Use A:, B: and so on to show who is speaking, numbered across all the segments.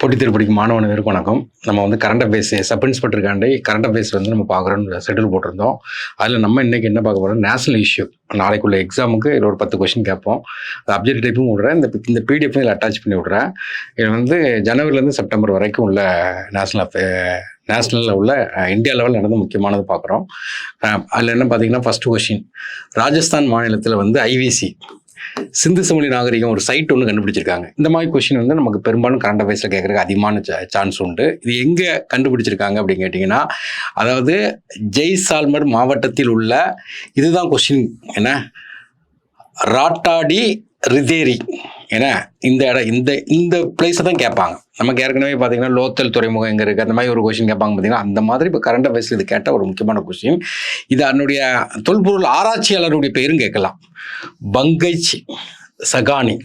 A: போட்டி தேர்வு மாணவர்களுக்கு வணக்கம். நம்ம வந்து கரண்ட் அஃபேர்ஸ் சப் இன்ஸ்பெக்டருக்காண்டி கரண்ட் அஃபேர்ஸ் வந்து நம்ம பார்க்குறோன்னு ஷெட்யூல் போட்டிருந்தோம். அதில் நம்ம இன்றைக்கி என்ன பார்க்க போகிறோம், நேஷனல் இஷ்யூ. நாளைக்குள்ள எக்ஸாமுக்கு இதில் ஒரு 10 கொஸ்டின் கேட்போம். அது அப்ஜெக்ட் டைப்பும் விட்றேன், இந்த பிடிஎஃப் இதில் அட்டாச் பண்ணி விட்றேன். இது வந்து ஜனவரிலேருந்து செப்டம்பர் வரைக்கும் உள்ள நேஷ்னலில் உள்ள இந்தியா லெவலில் நடந்த முக்கியமானது பார்க்குறோம். அதில் என்ன பார்த்தீங்கன்னா, ஃபஸ்ட்டு கொஸ்டின், ராஜஸ்தான் மாநிலத்தில் வந்து ஐவிசி சிந்து சமவெளி நாகரிகம் ஒரு சைட் ஒன்று கண்டுபிடிச்சிருக்காங்க. இந்த மாதிரி கொஸ்டின் வந்து நமக்கு பெரும்பாலும் கரண்ட் அஃபேர்ஸில் கேட்குறதுக்கு அதிகமான சான்ஸ் உண்டு. இது எங்கே கண்டுபிடிச்சிருக்காங்க அப்படின்னு கேட்டிங்கன்னா, அதாவது ஜெய்சால்மர் மாவட்டத்தில் உள்ள, இதுதான் கொஸ்டின், என்ன, ராட்டாடி ரிதேரி, ஏன்னா இந்த இடம் இந்த பிளேஸை தான் கேட்பாங்க. நமக்கு ஏற்கனவே பார்த்தீங்கன்னா லோத்தல் துறைமுகம் எங்கே இருக்குது, அந்த மாதிரி ஒரு கொஸ்டின் கேட்பாங்க. பார்த்தீங்கன்னா அந்த மாதிரி இப்போ கரண்ட் அஃபேர்ஸில் இது கேட்ட ஒரு முக்கியமான கொஸ்டின். இது அதனுடைய தொல்பொருள் ஆராய்ச்சியாளருடைய பேரும் கேட்கலாம், பங்கஜ் சகானி.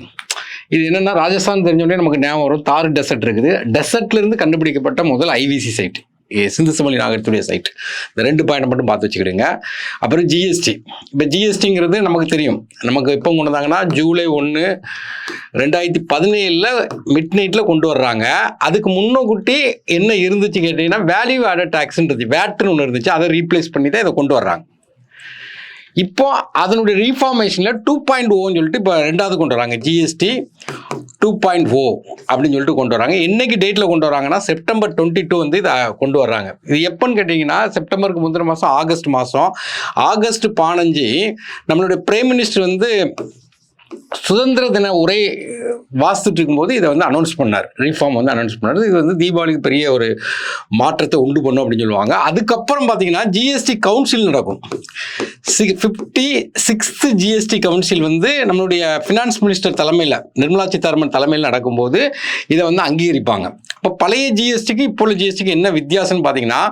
A: இது என்னென்னா, ராஜஸ்தான் தெரிஞ்சோடனே நமக்கு ஞாபகம் வரும், தார் டெசர்ட் இருக்குது. டெசர்ட்லேருந்து கண்டுபிடிக்கப்பட்ட முதல் ஐவிசி சைட் சிந்து சமவெளி நாகரிகத்துடைய சைட். இந்த 2 பாயிண்ட் மட்டும் பார்த்து வச்சுக்கிடுங்க. அப்புறம் ஜிஎஸ்டி. இப்போ ஜிஎஸ்டிங்கிறது நமக்கு தெரியும், நமக்கு எப்போ கொண்டு வந்தாங்கன்னா ஜூலை 1, 2017 மிட் நைட்டில் கொண்டு வர்றாங்க. அதுக்கு முன்னக்கூட்டி என்ன இருந்துச்சு கேட்டிங்கன்னா, வேல்யூ ஆடட் டேக்ஸ்ன்றது வேட்னு ஒன்று இருந்துச்சு, அதை ரீப்ளேஸ் பண்ணி தான் இதை கொண்டு வர்றாங்க. இப்போ அதனுடைய ரீஃபார்மேஷனில் 2.0ன்னு சொல்லிட்டு இப்போ 2வது கொண்டு வராங்க, ஜிஎஸ்டி 2.0 அப்படின்னு சொல்லிட்டு கொண்டு வராங்க. என்னைக்கு டேட்டில் கொண்டு வராங்கன்னா, செப்டம்பர் 22 வந்து இதை கொண்டு வர்றாங்க. இது எப்போன்னு கேட்டிங்கன்னா, செப்டம்பருக்கு முந்தின மாதம் ஆகஸ்ட் 15 நம்மளுடைய பிரைம் மினிஸ்டர் வந்து சுதந்திர தின உரை வாசித்துட்டு இருக்கும்போது இதை வந்து அனௌன்ஸ் பண்ணார், ரீஃபார்ம் வந்து அனௌன்ஸ் பண்ணார். இது வந்து தீபாவளிக்கு பெரிய ஒரு மாற்றத்தை உண்டு பண்ணும் அப்படின்னு சொல்லுவாங்க. அதுக்கப்புறம் பார்த்தீங்கன்னா ஜிஎஸ்டி கவுன்சில் நடக்கும். 56th ஜிஎஸ்டி கவுன்சில் வந்து நம்மளுடைய ஃபினான்ஸ் மினிஸ்டர் தலைமையில், நிர்மலா சீதாராமன் தலைமையில் நடக்கும்போது இதை வந்து அங்கீகரிப்பாங்க. இப்போ பழைய ஜிஎஸ்டிக்கு இப்போ உள்ள ஜிஎஸ்டிக்கு என்ன வித்தியாசம்னு பார்த்தீங்கன்னா,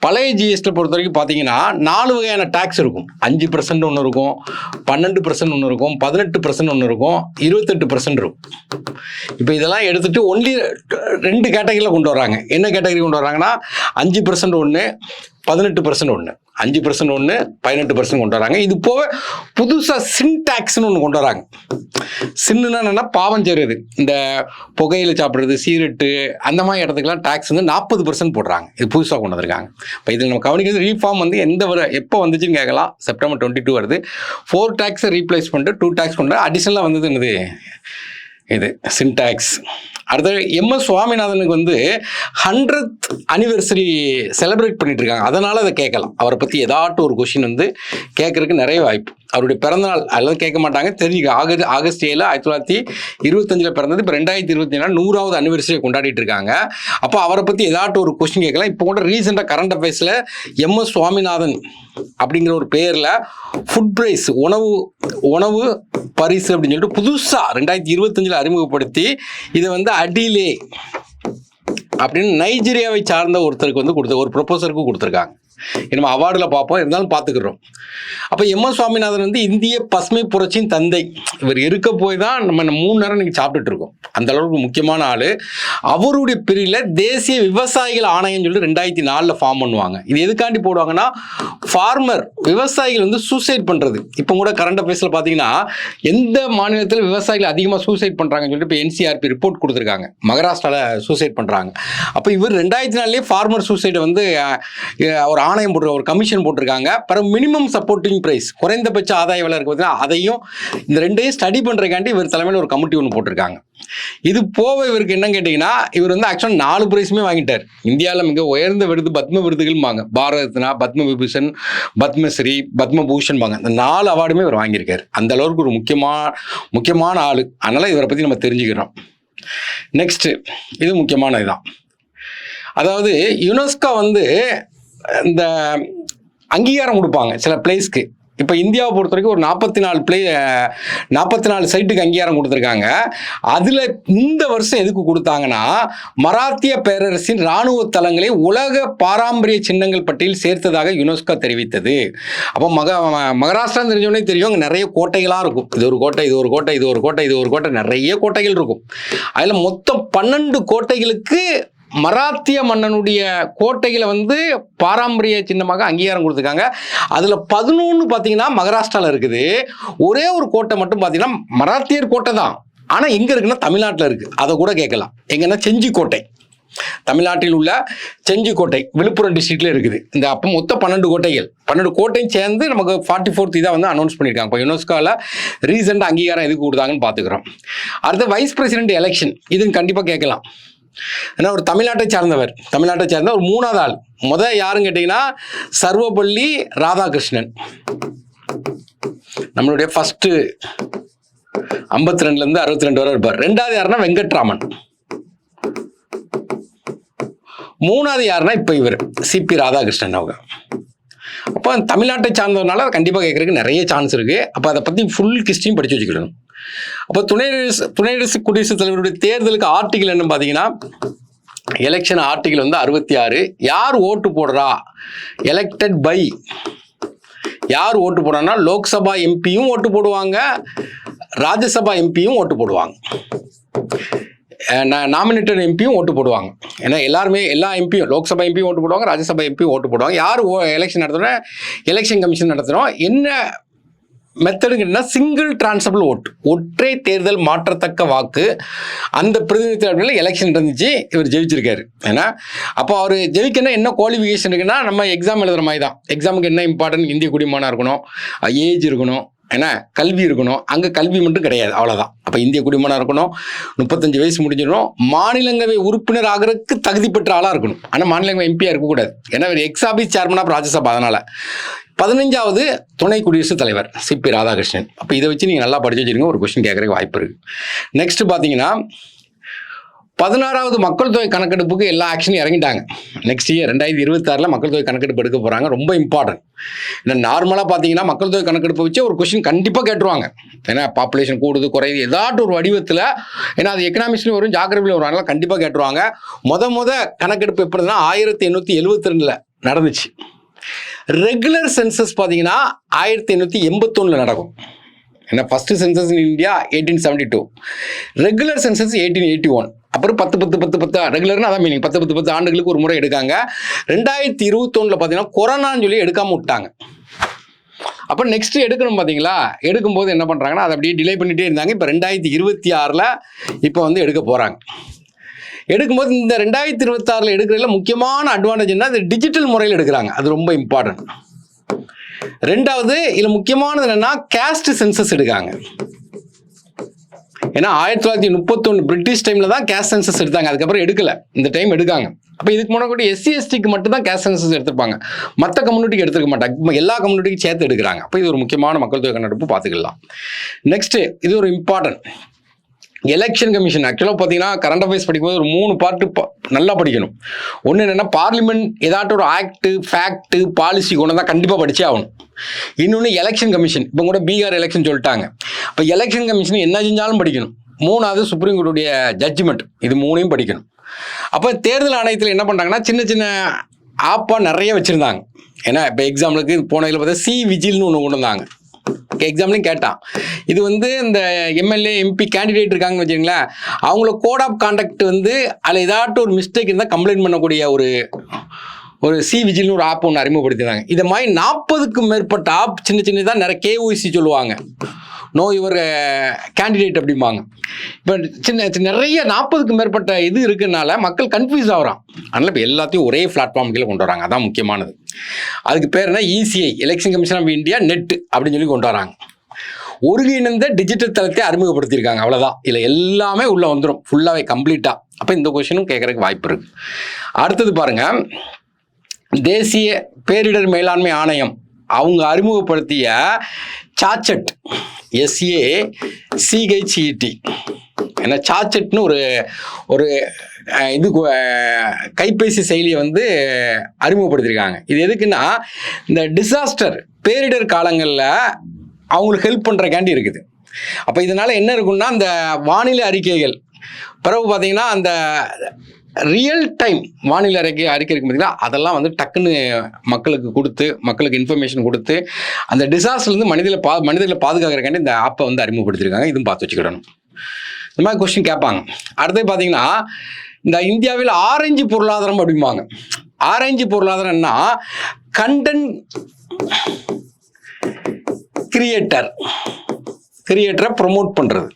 A: பழைய ஜிஎஸ்டியை பொறுத்த வரைக்கும் பார்த்தீங்கன்னா 4 வகையான டேக்ஸ் இருக்கும். 5% ஒன்று இருக்கும், 12% ஒன்று இருக்கும், 18% ஒன்று இருக்கும், 28% இருக்கும். இப்போ இதெல்லாம் எடுத்துட்டு ஒன்லி 2 கேட்டகரியில் கொண்டு வராங்க. என்ன கேட்டகரி கொண்டு வராங்கன்னா, 5% ஒன்று, 18% ஒன்று. 5% ஒன்று, 18% கொண்டு வராங்க. இது போக புதுசாக சின் டேக்ஸ்னு ஒன்று கொண்டு வராங்க. சின்னுன்னா என்னென்னா, பாவம் செய்கிறது, இந்த புகையில் சாப்பிட்றது, சீரட்டு, அந்த மாதிரி இடத்துக்குலாம் டேக்ஸ் வந்து 40% போடுறாங்க. இது புதுசாக கொண்டு வந்திருக்காங்க. இப்போ இதில் நம்ம கவனிக்கிறது, ரீஃபார்ம் வந்து எப்போ வந்துச்சுன்னு கேட்கலாம். செப்டம்பர் 22 வருது. 4 டேக்ஸை ரீப்ளேஸ் பண்ணிட்டு 2 டேக்ஸ் கொண்டு அடிஷனலாக வந்தது என்னது, இது சின்டாக்ஸ். அடுத்தது எம்எஸ் சுவாமிநாதனுக்கு வந்து 100th அனிவர்சரி செலிப்ரேட் பண்ணிட்டு இருக்காங்க. அதனால அதை கேட்கலாம். அவரை பற்றி ஏதாட்டும் ஒரு கொஸ்டின் வந்து கேட்கறதுக்கு நிறைய வாய்ப்பு. அவருடைய பிறந்தநாள் அதெல்லாம் கேட்க மாட்டாங்க, தெரிஞ்சுக்க. ஆகஸ்ட் 7 1925 பிறந்தது. இப்போ 2024 100வது அனிவர்சரியை கொண்டாடிட்டு இருக்காங்க. அப்போ அவரை பற்றி ஏதாட்டும் ஒரு கொஸ்டின் கேட்கலாம். இப்போ கூட ரீசெண்டாக கரண்ட் அஃபேர்ஸில் எம்எஸ் சுவாமிநாதன் அப்படிங்கிற ஒரு பேரில் ஃபுட் பிரைஸ், உணவு பரிசு அப்படின்னு சொல்லிட்டு புதுசாக 2025 அறிமுகப்படுத்தி இதை வந்து அடிலே அப்படின்னு நைஜீரியாவை சார்ந்த ஒருத்தருக்கு வந்து ஒரு ப்ரொபோசருக்கு கொடுத்துருக்காங்க. நம்ம அவார்டில் பார்ப்போம், இருந்தாலும் பார்த்துக்கிறோம். அப்போ எம்எஸ் சுவாமிநாதன் வந்து இந்திய பசுமை புரட்சியின் தந்தை. இவர் இருக்க போய் தான் நம்ம 3 நேரம் இன்னைக்கு சாப்பிட்டுட்டு இருக்கோம். அந்த அளவுக்கு முக்கியமான ஆள். அவருடைய பிரிவில் தேசிய விவசாயிகள் ஆணையம் சொல்லிட்டு 2004 ஃபார்ம் பண்ணுவாங்க. இது எதுக்காண்டி போடுவாங்கன்னா, விவசாயிகள் வந்து சூசைட் பண்ணுறது. இப்போ கூட கரண்ட் அஃபேர்ஸில் பார்த்தீங்கன்னா, எந்த மாநிலத்தில் விவசாயிகள் அதிகமாக சூசைட் பண்ணுறாங்கன்னு சொல்லிட்டு இப்போ என்சிஆர்பி ரிப்போர்ட் கொடுத்துருக்காங்க. மகாராஷ்டிராவில் சூசைட் பண்ணுறாங்க. அப்போ இவர் 2004 ஃபார்மர் சூசைடை வந்து ஒரு ஆணையம் ஒரு கமிஷன் போட்டிருக்காங்க. பிறகு மினிமம் சப்போர்ட்டிங் பிரைஸ், குறைந்தபட்ச ஆதாய விலை இருக்கு பார்த்தீங்கன்னா, அதையும் இந்த 2ஐயும் ஸ்டடி பண்ணுறதுக்காண்டி இவர் தலைமையில் ஒரு கமிட்டி ஒன்று போட்டிருக்காங்க. இது போக இவருக்கு என்ன கேட்டிங்கன்னா, இவர் வந்து ஆக்சுவலாக 4 பிரைஸுமே வாங்கிட்டார். இந்தியாவில் மிக உயர்ந்த விருது பத்ம விருதுகள் வாங்க, பாரத் ரத்னா, பத்ம விபூஷன், பத்மஸ்ரீ, பத்மபூஷன் வாங்க. இந்த 4 அவார்டுமே இவர் வாங்கியிருக்காரு. அந்த அளவுக்கு ஒரு முக்கியமான ஆள். அதனால் இவரை பற்றி நம்ம தெரிஞ்சுக்கிறோம். நெக்ஸ்ட், இது முக்கியமான இதுதான். அதாவது யுனெஸ்கோ வந்து இந்த அங்கீகாரம் கொடுப்பாங்க சில பிளேஸ்க்கு. இப்போ இந்தியாவை பொறுத்த வரைக்கும் ஒரு 44 சைட்டுக்கு அங்கீகாரம் கொடுத்துருக்காங்க. அதில் இந்த வருஷம் எதுக்கு கொடுத்தாங்கன்னா, மராத்திய பேரரசின் இராணுவ தளங்களை உலக பாரம்பரிய சின்னங்கள் பட்டியலில் சேர்த்ததாக யுனெஸ்கோ தெரிவித்தது. அப்போ மகாராஷ்டிரா தெரிஞ்சவனே தெரியும், அங்கே நிறைய கோட்டைகளாக இருக்கும். இது ஒரு கோட்டை, இது ஒரு கோட்டை, இது ஒரு கோட்டை, இது ஒரு கோட்டை, நிறைய கோட்டைகள் இருக்கும். அதில் மொத்தம் 12 கோட்டைகளுக்கு மராத்திய மன்னனுடைய கோட்டைகளை வந்து பாரம்பரிய சின்னமாக அங்கீகாரம் கொடுத்துருக்காங்க. அதில் 11 பார்த்தீங்கன்னா மகாராஷ்டிராவில் இருக்குது. ஒரே ஒரு கோட்டை மட்டும் பார்த்தீங்கன்னா மராத்தியர் கோட்டை தான், ஆனால் எங்கே இருக்குன்னா தமிழ்நாட்டில் இருக்குது. அதை கூட கேட்கலாம். எங்கன்னா செஞ்சி கோட்டை, தமிழ்நாட்டில் உள்ள செஞ்சிக்கோட்டை விழுப்புரம் டிஸ்ட்ரிக்ட்ல இருக்குது. இந்த அப்போ மொத்தம் 12 கோட்டைகள், 12 கோட்டையும் சேர்ந்து நமக்கு 44th இதாக வந்து அனௌன்ஸ் பண்ணியிருக்காங்க. இப்போ யுனெஸ்கோவில் ரீசெண்டாக அங்கீகாரம் எதுக்கு கொடுத்தாங்கன்னு பார்த்துக்கிறோம். அடுத்து வைஸ் பிரசிடென்ட் எலெக்ஷன், இதுன்னு கண்டிப்பாக கேட்கலாம். ஏன்னா ஒரு தமிழ்நாட்டை சார்ந்த ஒரு 3வது ஆள் யாருன்னு கேட்டிங்கன்னா சர்வபள்ளி ராதாகிருஷ்ணன். நம்மளுடைய ஃபர்ஸ்ட் 52லேருந்து 62 வரை இருப்பார். 2வது யாருன்னா வெங்கட்ராமன். 3வது யாருன்னா இப்போ இவர் சிபி ராதாகிருஷ்ணன் அவங்க. அப்போ தமிழ்நாட்டை சார்ந்ததுனால கண்டிப்பாக கேட்கறதுக்கு நிறைய சான்ஸ் இருக்குது. அப்போ அதை பற்றி ஃபுல் ஹிஸ்டரியும் படித்து வச்சுக்கணும். அப்போ துணை குடியரசுத் தலைவருடைய தேர்தலுக்கு ஆர்டிகல் என்ன பார்த்தீங்கன்னா, எலெக்ஷன் ஆர்டிகல் வந்து 66. யார் ஓட்டு போடுறா, எலெக்டட் பை, யார் ஓட்டு போடுறாங்கன்னா லோக்சபா எம்பியும் ஓட்டு போடுவாங்க, ராஜ்யசபா எம்பியும் ஓட்டு போடுவாங்க, நாமினேட்டட் எம்பியும் ஓட்டு போடுவாங்க. ஏன்னா எல்லா எம்பியும், லோக்சபா எம்பியும் ஓட்டு போடுவாங்க, ராஜ்யசபா எம்பியும் ஓட்டு போடுவாங்க. யார் எலெக்ஷன் நடத்துகிறோம், எலெக்ஷன் கமிஷன் நடத்துகிறோம். என்ன மெத்தடுங்கன்னா சிங்கிள் டிரான்ஸ்ஃபரபிள் ஓட்டு, ஒற்றை தேர்தல் மாற்றத்தக்க வாக்கு. அந்த பிரதிநிதித்துவத்தில் எலெக்ஷன் இருந்துச்சு, இவர் ஜெயிச்சிருக்காரு. ஏன்னா அப்போ அவர் ஜெயிக்கணும் என்ன குவாலிஃபிகேஷன் இருக்குன்னா, நம்ம எக்ஸாம் எழுதுகிற மாதிரி தான். எக்ஸாமுக்கு என்ன இம்பார்ட்டன்ட், இந்திய குடிமகனாக இருக்கணும், ஏஜ் இருக்கணும், ஏன்னா கல்வி இருக்கணும். அங்கே கல்வி மட்டும் கிடையாது, அவ்வளோதான். அப்போ இந்திய குடிமகனாக இருக்கணும், 35 வயசு முடிஞ்சிடணும், மாநிலங்களவை உறுப்பினர் ஆகிறதுக்கு தகுதி பெற்ற ஆளாக இருக்கணும். ஆனால் மாநிலங்களவை எம்பியாக இருக்கக்கூடாது, ஏன்னா இவர் ex officio chairman of Rajya Sabha. அதனால் 15வது துணை குடியரசுத் தலைவர் சிபி ராதாகிருஷ்ணன். அப்போ இதை வச்சு நீங்கள் நல்லா படிச்சு வச்சுருங்க, ஒரு கொஸ்டின் கேட்குறதுக்கு வாய்ப்பு இருக்குது. நெக்ஸ்ட் பார்த்தீங்கன்னா 16வது மக்கள் தொகை கணக்கெடுப்புக்கு எல்லா ஆக்ஷனும் இறங்கிட்டாங்க. நெக்ஸ்ட் இயர் 2026 மக்கள் தொகை கணக்கெடுப்பு எடுக்க போகிறாங்க. ரொம்ப இம்பார்ட்டன்ட். ஏன்னா நார்மலாக பார்த்தீங்கன்னா மக்கள் தொகை கணக்கெடுப்பை வச்சு ஒரு கொஸ்டின் கண்டிப்பாக கேட்டுருவாங்க. ஏன்னா பாப்புலேஷன் கூடுது குறையுது ஏதாட்டும் ஒரு வடிவத்தில், ஏன்னா அது எக்கனாமிக்ஸ்லையும் வரும், ஜாகிரபிலையும் வரும், அதனால கண்டிப்பாக கேட்டுருவாங்க. முத கணக்கெடுப்பு எப்படின்னா 1872 நடந்துச்சு. ரெகுலர் சென்சஸ் பார்த்தீங்கன்னா 1881 நடக்கும். ஏன்னா first census in India 1872, regular census 1881. அப்புறம் 10 ரெகுலர்னா அதான் மீனிங், 10 ஆண்டுகளுக்கு ஒரு முறை எடுக்காங்க. 2021 பார்த்தீங்கன்னா கொரோனான்னு சொல்லி எடுக்காம விட்டாங்க. அப்போ நெக்ஸ்ட் எடுக்கணும் பார்த்தீங்களா, எடுக்கும்போது என்ன பண்ணுறாங்கன்னா அதை அப்படியே டிலே பண்ணிகிட்டே இருந்தாங்க. இப்போ 2026 இப்போ வந்து எடுக்க போகிறாங்க. எடுக்கும்போது இந்த 2026 எடுக்கிறதுல முக்கியமான அட்வான்டேஜ் என்ன, அது டிஜிட்டல் முறையில் எடுக்கிறாங்க, அது ரொம்ப இம்பார்ட்டன்ட். 2வது இதில் முக்கியமானது என்னன்னா கேஸ்ட் சென்சஸ் எடுக்காங்க. ஏன்னா 1931 பிரிட்டிஷ் டைம்ல தான் கேஸ்ட் சென்சஸ் எடுத்தாங்க, அதுக்கப்புறம் எடுக்கல, இந்த டைம் எடுக்காங்க. அப்போ இதுக்கு முன்னாடி SC/STக்கு மட்டும் தான் கேஸ்ட் சென்சஸ் எடுத்திருப்பாங்க, மற்ற கம்யூனிட்டிக்கு எடுத்துக்க மாட்டாங்க, எல்லா கம்யூனிட்டிக்கும் சேர்த்து எடுக்கிறாங்க. அப்போ இது ஒரு முக்கியமான மக்கள் தொகை கணக்கெடுப்பு, பார்த்துக்கலாம். நெக்ஸ்ட் இது ஒரு இம்பார்ட்டன்ட் எலெக்ஷன் கமிஷன். ஆக்சுவலாக பார்த்தீங்கன்னா கரண்ட் அஃபேர்ஸ் படிக்கும்போது ஒரு 3 பார்ட்டு நல்லா படிக்கணும். ஒன்று என்னென்னா பார்லிமெண்ட் ஏதாட்டும் ஒரு ஆக்ட், ஃபேக்ட், பாலிசி கொண்டு தான் கண்டிப்பாக படிச்சே ஆகணும். இன்னொன்று எலெக்ஷன் கமிஷன். இப்போ கூட பீகார் எலெக்ஷன் சொல்லிட்டாங்க. இப்போ எலெக்ஷன் கமிஷன் என்ன செஞ்சாலும் படிக்கணும். 3வது சுப்ரீம் கோர்ட்டுடைய ஜட்ஜ்மெண்ட், இது 3ஐயும் படிக்கணும். அப்போ தேர்தல் ஆணையத்தில் என்ன பண்ணுறாங்கன்னா சின்ன சின்ன ஆப்பாக நிறைய வச்சுருந்தாங்க. ஏன்னா இப்போ எக்ஸாம்பிளுக்கு போன இதில் பார்த்தா சி விஜில்னு ஒன்று கொண்டு வந்தாங்க. எக்ஸாம்லையும் கேட்டான், இது வந்து இந்த எம்எல்ஏ எம்பி கேண்டிடேட் இருக்காங்கன்னு வச்சுங்களேன், அவங்கள கோட் ஆஃப் கான்டக்ட் வந்து அதில் ஏதாட்டும் ஒரு மிஸ்டேக் இருந்தால் கம்ப்ளைண்ட் பண்ணக்கூடிய ஒரு சி விஜில்னு ஒரு ஆப் ஒன்று அறிமுகப்படுத்தினாங்க. இதை மாதிரி 40க்கும் மேற்பட்ட ஆப் சின்ன சின்னதாக நிறைய KYC சொல்லுவாங்க, நோ யுவர் கேண்டிடேட் அப்படிம்பாங்க. இப்போ நிறைய 40க்கும் மேற்பட்ட இது இருக்குனால மக்கள் கன்ஃபியூஸ் ஆகிறான். அதனால் இப்போ எல்லாத்தையும் ஒரே பிளாட்ஃபார்ம்களை கொண்டு வராங்க, அதான் முக்கியமானது. அதுக்கு பேர் என்ன, ECI election commission of India net அப்படின்னு சொல்லி கொண்டு வராங்க. ஒருங்கிணைந்த டிஜிட்டல் தளத்தை அறிமுகப்படுத்தியிருக்காங்க, அவ்வளோதான். இதில் எல்லாமே உள்ளே வந்துடும் ஃபுல்லாகவே கம்ப்ளீட்டாக. அப்போ இந்த கொஸ்டினும் கேட்குறதுக்கு வாய்ப்பு இருக்குது. அடுத்தது பாருங்கள், தேசிய பேரிடர் மேலாண்மை ஆணையம் அவங்க அறிமுகப்படுத்திய சார்ச்சட், SACHET. ஏன்னா சார்ச்சட்னு ஒரு இது கைபேசி செயலியை வந்து அறிமுகப்படுத்தியிருக்காங்க. இது எதுக்குன்னா இந்த டிசாஸ்டர் பேரிடர் காலங்களில் அவங்களுக்கு ஹெல்ப் பண்ணுறக்காண்டி இருக்குது. அப்போ இதனால் என்ன இருக்குன்னா அந்த வானிலை அறிக்கைகள் பிறகு பார்த்தீங்கன்னா அந்த ரியல் டைம் வானிலை அறிக்கை இருக்கு பார்த்தீங்கன்னா, அதெல்லாம் வந்து டக்குன்னு மக்களுக்கு கொடுத்து, மக்களுக்கு இன்ஃபர்மேஷன் கொடுத்து அந்த டிசாஸ்டர்லேருந்து மனிதர்களை பாதுகாக்கிறக்காண்டி இந்த ஆப்பை வந்து அறிமுகப்படுத்தியிருக்காங்க. இதுவும் பார்த்து வச்சுக்கிடணும். இந்த மாதிரி கொஸ்டின் கேட்பாங்க. அடுத்து பார்த்தீங்கன்னா இந்த இந்தியாவில் ஆரஞ்சு பொருளாதாரம் அப்படிம்பாங்க. ஆரஞ்சு பொருளாதாரம்னா கண்டென்ட் கிரியேட்டரை ப்ரொமோட் பண்ணுறது.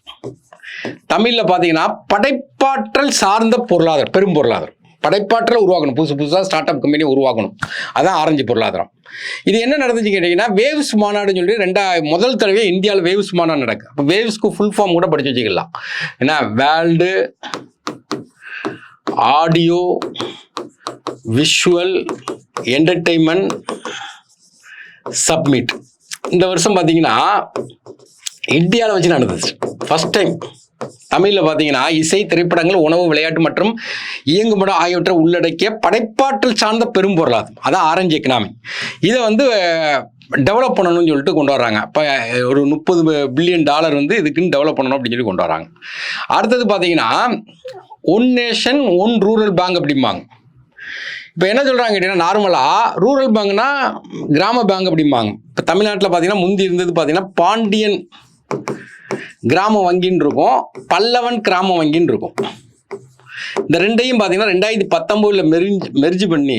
A: தமிழில் பார்த்தீங்கன்னா படைப்பாற்றல் சார்ந்த பொருளாதாரம், பெரும் பொருளாதாரம். படைப்பாற்றல் உருவாக்கணும், புதுசாக ஸ்டார்ட் அப் கம்பெனி உருவாக்கணும். அதான் ஆரஞ்சு பொருளாதாரம். இது என்ன நடந்துச்சு கேட்டிங்கன்னா, வேவ்ஸ் மாநாடுன்னு சொல்லி முதல் தடவை இந்தியாவில் வேவ்ஸ் மாநாடு நடக்கு. அப்போ வேவ்ஸ்க்கு ஃபுல் ஃபார்ம் கூட படித்து வச்சுக்கலாம். ஏன்னா world audio visual entertainment submit. இந்த வருஷம் பார்த்தீங்கன்னா இந்தியாவில் வச்சு நடந்துச்சு ஃபர்ஸ்ட் டைம். தமிழில் பார்த்தீங்கன்னா இசை, திரைப்படங்கள், உணவு, விளையாட்டு மற்றும் இயங்குபடம் ஆகியவற்றை உள்ளடக்கிய படைப்பாற்றல் சார்ந்த பெரும் பொருளாதாரம். அதான் ஆரஞ்சு எக்கனாமி. இதை டெவலப் பண்ணணும்னு சொல்லிட்டு கொண்டு வர்றாங்க. இப்போ ஒரு $30 பில்லியன் இதுக்குன்னு டெவலப் பண்ணணும் அப்படின்னு சொல்லி கொண்டு வராங்க. அடுத்தது பார்த்தீங்கன்னா one nation one rural bank அப்படிம்பாங்க. இப்போ என்ன சொல்கிறாங்க கேட்டிங்கன்னா, நார்மலாக ரூரல் பேங்க்னா கிராம பேங்க் அப்படிம்பாங்க. இப்போ தமிழ்நாட்டில் பார்த்தீங்கன்னா முந்தி இருந்தது பார்த்தீங்கன்னா பாண்டியன் கிராம வங்கின்னு இருக்கும், பல்லவன் கிராம வங்கின்னு இருக்கும். இந்த ரெண்டையும் பார்த்தீங்கன்னா 2019 மெர்ஜ் பண்ணி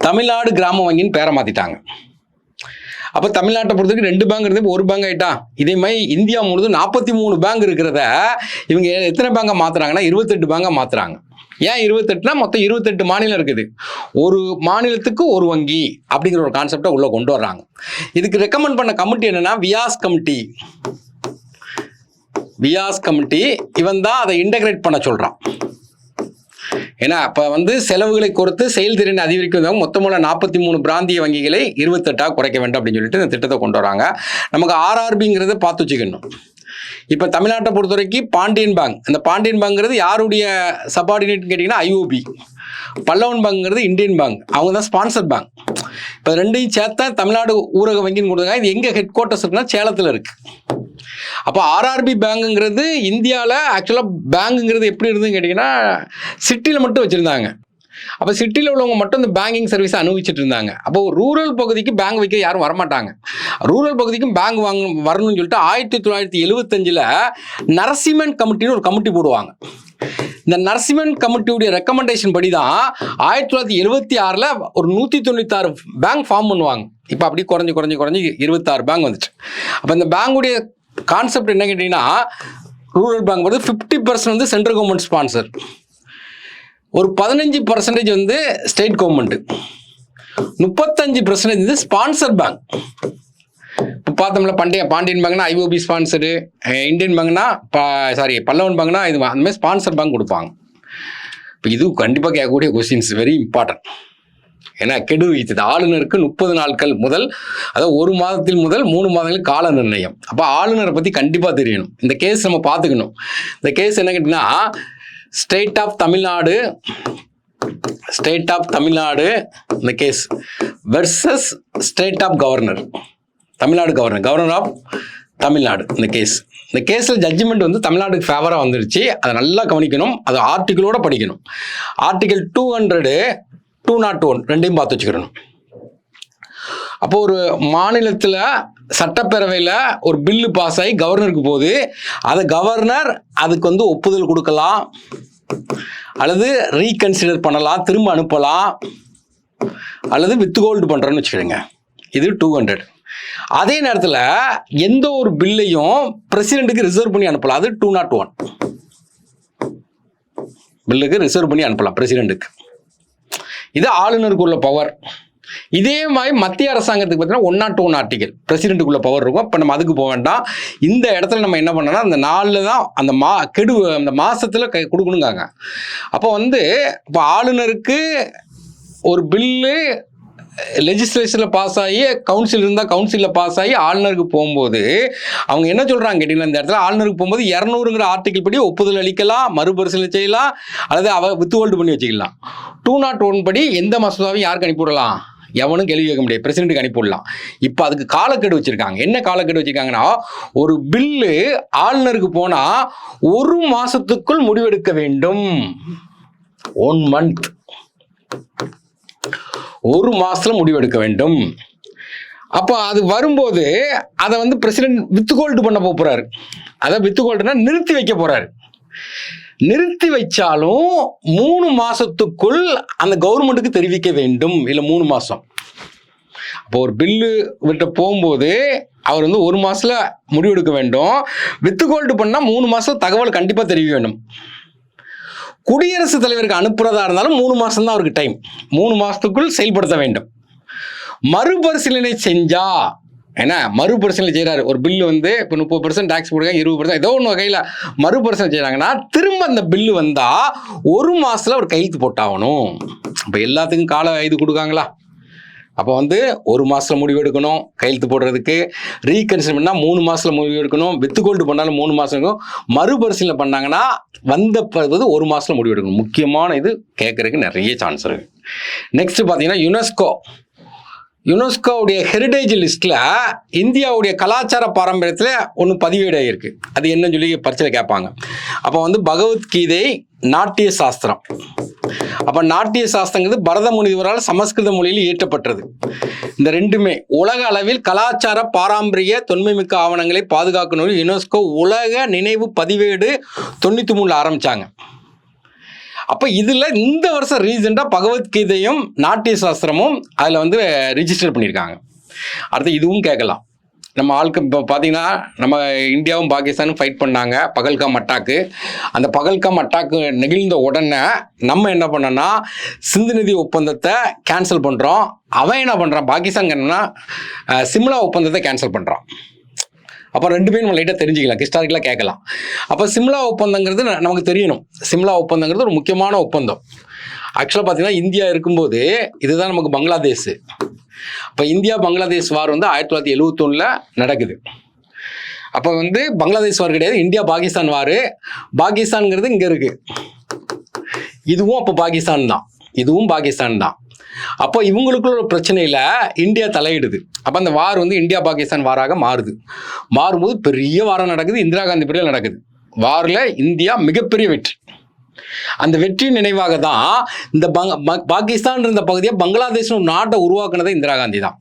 A: தமிழ்நாடு கிராம வங்கின்னு பேரை மாற்றிட்டாங்க. அப்போ தமிழ்நாட்டை பொறுத்தவரைக்கும் 2 பேங்க் இருந்து ஒரு பேங்க் ஆகிட்டா. இதே மாதிரி இந்தியா முழுவதும் 43 பேங்க் இருக்கிறத இவங்க எத்தனை பேங்கை மாற்றுறாங்கன்னா 28 பேங்காக மாற்றுறாங்க. ஏன் 28னா மொத்தம் 28 மாநிலம் இருக்குது, ஒரு மாநிலத்துக்கு ஒரு வங்கி அப்படிங்கிற ஒரு கான்செப்டை உள்ள கொண்டு வர்றாங்க. இதுக்கு ரெக்கமெண்ட் பண்ண கமிட்டி என்னன்னா வியாஸ் கமிட்டி. இவன் தான் அதை இன்டகிரேட் பண்ண சொல்றான். ஏன்னா இப்போ செலவுகளை குறைத்து செயல்திறனை அதிகரிக்கும் மொத்தமுள்ள 43 பிராந்திய வங்கிகளை 28 குறைக்க வேண்டும் அப்படின்னு சொல்லிட்டு இந்த திட்டத்தை கொண்டு வராங்க. நமக்கு RRBங்கிறத பார்த்து வச்சுக்கணும். இப்போ தமிழ்நாட்டை பொறுத்த வரைக்கும் பாண்டியன் பேங்க், இந்த பாண்டியன் பேங்க்ங்கிறது யாருடைய சபார்டினேட்னு கேட்டிங்கன்னா IOB. பல்லவன் பேங்க்ங்கிறது இந்தியன் பேங்க், அவங்க தான் ஸ்பான்சர் பேங்க். இப்போ ரெண்டையும் சேர்த்தா தமிழ்நாடு ஊரக வங்கின்னு கொடுத்தாங்க. இது எங்கே ஹெட் குவார்ட்டர்ஸ் இருக்குன்னா சேலத்தில் இருக்குது. அப்போ RRB பேங்குங்கிறது இந்தியாவில் ஆக்சுவலாக பேங்குங்கிறது எப்படி இருந்ததுன்னு கேட்டிங்கன்னா சிட்டியில் மட்டும் வச்சுருந்தாங்க. அப்போ சிட்டியில் உள்ளவங்க மட்டும் இந்த பேங்கிங் சர்வீஸை அனுபவிச்சுட்டு இருந்தாங்க. அப்போ ரூரல் பகுதிக்கு பேங்க் வைக்க யாரும் வரமாட்டாங்க. ரூரல் பகுதிக்கும் பேங்க் வரணும்னு சொல்லிட்டு 1975 நரசிம்மன் கமிட்டின்னு ஒரு கமிட்டி போடுவாங்க. இந்த நரசிம்மன் கமிட்டியுடைய ரெக்கமெண்டேஷன் படி தான் 1976 ஒரு 196 பேங்க் ஃபார்ம் பண்ணுவாங்க. இப்போ அப்படி குறைஞ்சி 26 பேங்க் வந்துச்சு. அப்போ இந்த பேங்குடைய கான்செப்ட் என்ன கேட்டிங்கன்னா, rural bank 50% central government sponsor, ஒரு 15% ஸ்டேட் கவர்மெண்ட், 35% ஸ்பான்சர் பேங்க். இப்போ பார்த்தோம்ல பாண்டியன் பேங்க்னா IOB ஸ்பான்சரு, இந்தியன் பேங்க்னா பல்லவன் பேங்க்னா இது அந்த மாதிரி ஸ்பான்சர் பேங்க் கொடுப்பாங்க. இப்போ இது கண்டிப்பாக கேட்கக்கூடிய கொஸ்டின்ஸ், வெரி இம்பார்ட்டன்ட். ஏன்னா கெடு வைத்தது ஆளுநருக்கு 30 நாட்கள் முதல், அதாவது 1 மாதத்தில் முதல் 3 மாதங்களுக்கு கால நிர்ணயம். அப்போ ஆளுநரை பற்றி கண்டிப்பாக தெரியணும். இந்த கேஸ் நம்ம பார்த்துக்கணும். இந்த கேஸ் என்ன கேட்டிங்கன்னா, ஸ்டேட் ஆஃப் தமிழ்நாடு இந்த case versus state of governor of Tamil Nadu இந்த கேஸ். இந்த கேஸில் ஜட்ஜ்மெண்ட் தமிழ்நாடுக்கு ஃபேவராக வந்துருச்சு. அதை நல்லா கவனிக்கணும். அது ஆர்டிக்கிளோட படிக்கணும். ஆர்டிகிள் 200, 201 ரெண்டையும் பார்த்து வச்சுக்கிறணும். அப்போ ஒரு மாநிலத்தில் சட்டப்பேரவையில் ஒரு பில்லு பாஸ் ஆகி கவர்னருக்கு போகுது. அதை கவர்னர் அதுக்கு ஒப்புதல் கொடுக்கலாம், அல்லது ரீகன்சிடர் பண்ணலாம், திரும்ப அனுப்பலாம், அல்லது வித்ஹோல்டு பண்ணுறோன்னு வச்சுக்கிறேங்க. இது 200. அதே நேரத்தில் எந்த ஒரு பில்லையும் பிரசிடென்ட்டுக்கு ரிசர்வ் பண்ணி அனுப்பலாம். அது 201. பில்லுக்கு ரிசர்வ் பண்ணி அனுப்பலாம் பிரசிடென்ட்டுக்கு. இது ஆளுநருக்கு உள்ள பவர். இதே மாதிரி மத்திய அரசாங்கத்துக்கு பார்த்தீங்கன்னா 101 ஆர்டிகல் பிரசிடென்ட்டுக்குள்ள பவர் இருக்கும். இப்போ நம்ம அதுக்கு போக வேண்டாம். இந்த இடத்துல நம்ம என்ன பண்ணோம்னா, அந்த நாளில் தான் அந்த மாசத்துல கொடுக்கணுங்காங்க. அப்போ இப்போ ஆளுநருக்கு ஒரு பில்லு லெஜிஸ்லேச்சரில் பாஸ் ஆகி கவுன்சில் இருந்தால் கவுன்சிலில் பாஸ் ஆகி ஆளுநருக்கு போகும்போது அவங்க என்ன சொல்கிறாங்க கேட்டிங்கன்னா, இந்த இடத்துல ஆளுநருக்கு போகும்போது 200ங்கிற ஆர்டிகிள் படி ஒப்புதல் அளிக்கலாம், மறுபரிசீலனை செய்யலாம், அல்லது வித்ஹோல்டு பண்ணி வச்சுக்கலாம். 201 படி எந்த மசோதாவையும் யாருக்கு அனுப்பிவிடலாம், எவனும் கேள்வி கேட்க முடியாது, பிரசிடென்ட்டுக்கு அனுப்பிவிடலாம். இப்போ அதுக்கு காலக்கெடு வச்சுருக்காங்க. என்ன காலக்கெடு வச்சுருக்காங்கன்னா, ஒரு பில்லு ஆளுநருக்கு போனால் 1 மாதத்துக்குள் முடிவெடுக்க வேண்டும். 1 மந்த், 1 மாசத்துல முடிவெடுக்க வேண்டும். அப்போ அது வரும்போது அதை பிரசிடென்ட் வித்ஹோல்டு பண்ண போறாரு. அதை வித்ஹோல்டுனா நிறுத்தி வைக்க போறாரு. நிறுத்தி வச்சாலும் 3 மாசத்துக்குள் அந்த கவர்மெண்ட்டுக்கு தெரிவிக்க வேண்டும். இல்லை 3 மாசம். அப்போ ஒரு பில்லு விட்டு போகும்போது அவர் 1 மாசத்துல முடிவெடுக்க வேண்டும். வித்ஹோல்டு பண்ணா 3 மாசம் தகவல் கண்டிப்பா தெரிவிக்க வேண்டும். குடியரசுத் தலைவருக்கு அனுப்புறதா இருந்தாலும் 3 மாதம் தான் அவருக்கு டைம். 3 மாதத்துக்குள் செயல்படுத்த வேண்டும். மறுபரிசீலனை செஞ்சா ஏன்னா மறுபரிசீலனை செய்கிறாரு. ஒரு பில்லு வந்து இப்போ 30% டேக்ஸ் போடுங்க, 20% ஏதோ ஒன்று வகையில் மறுபரிசீலனை செய்கிறாங்கன்னா திரும்ப அந்த பில்லு வந்தால் 1 மாதத்தில் அவர் கையெழுத்து போட்டாகணும். இப்போ எல்லாத்துக்கும் கால இது கொடுக்காங்களா? அப்போ வந்து 1 மாதத்தில் முடிவு எடுக்கணும் கையெழுத்து போடுறதுக்கு. ரீகன்சிடர் பண்ணால் 3 மாதத்தில் முடிவு எடுக்கணும். வித்துக்கோல்டு பண்ணாலும் 3 மாதம் இருக்கும். மறுபரிசீலனை பண்ணாங்கன்னா வந்த பிறகு 1 மாதத்தில் முடிவு எடுக்கணும். முக்கியமான இது கேட்குறதுக்கு நிறைய சான்ஸ் இருக்குது. நெக்ஸ்ட் பார்த்தீங்கன்னா யுனெஸ்கோவுடைய ஹெரிடேஜ் லிஸ்ட்டில் இந்தியாவுடைய கலாச்சார பாரம்பரியத்தில் ஒன்று பதிவேடு ஆகிருக்கு. அது என்னன்னு சொல்லி பரீட்சையில் கேட்பாங்க. அப்போ வந்து பகவத்கீதை நாட்டிய சாஸ்திரம். அப்போ நாட்டிய சாஸ்திரங்கிறது பரத முனிவரால் சமஸ்கிருத மொழியில் இயற்றப்பட்டது. இந்த ரெண்டுமே உலக அளவில் கலாச்சார பாரம்பரிய தொன்மைமிக்க ஆவணங்களை பாதுகாக்கணும் யுனெஸ்கோ உலக நினைவு பதிவேடு 93 ஆரம்பித்தாங்க. அப்போ இதில் இந்த வருஷம் ரீசெண்டாக பகவத்கீதையும் நாட்டிய சாஸ்திரமும் அதில் வந்து ரிஜிஸ்டர் பண்ணியிருக்காங்க. அடுத்து இதுவும் கேட்கலாம். நம்ம ஆளுக்கு இப்போ பார்த்தீங்கன்னா நம்ம இந்தியாவும் பாகிஸ்தானும் ஃபைட் பண்ணாங்க பகல்காம் அட்டாக்கு. அந்த பகல்காம் அட்டாக்கு நெகிழ்ந்த உடனே நம்ம என்ன பண்ணோன்னா சிந்து நதி ஒப்பந்தத்தை கேன்சல் பண்ணுறோம். அவன் என்ன பண்ணுறான், பாகிஸ்தான் என்னன்னா சிம்லா ஒப்பந்தத்தை கேன்சல் பண்ணுறான். அப்போ ரெண்டுமே நம்ம லைட்டாக தெரிஞ்சுக்கலாம், ஹிஸ்டாரிக்கலாக கேட்கலாம். அப்போ சிம்லா ஒப்பந்தங்கிறது நமக்கு தெரியணும். சிம்லா ஒப்பந்தங்கிறது ஒரு முக்கியமான ஒப்பந்தம். ஆக்சுவலாக பார்த்தீங்கன்னா இந்தியா இருக்கும்போது இதுதான் நமக்கு பங்களாதேஷ். அப்போ இந்தியா பங்களாதேஷ் வார் வந்து 1971 நடக்குது. அப்போ வந்து பங்களாதேஷ் வார் கிடையாது, இந்தியா பாகிஸ்தான் வார். பாகிஸ்தான்ங்கிறது இங்கே இருக்குது. இதுவும் அப்போ பாகிஸ்தான் தான், இதுவும் பாகிஸ்தான் தான். அப்போ இவங்களுக்குள்ள ஒரு பிரச்சனையில் இந்தியா தலையிடுது. அப்போ அந்த வார் வந்து இந்தியா பாகிஸ்தான் வாராக மாறும்போது பெரிய வாரம் நடக்குது. இந்திரா காந்தி பீரியட் நடக்குது. வாரில் இந்தியா மிகப்பெரிய வெற்றி. அந்த வெற்றி நினைவாக தான் இந்த பாகிஸ்தான் இருந்த பகுதியை பங்களாதேஷ்னு ஒரு நாட்டை உருவாக்குனதே இந்திரா காந்தி தான்.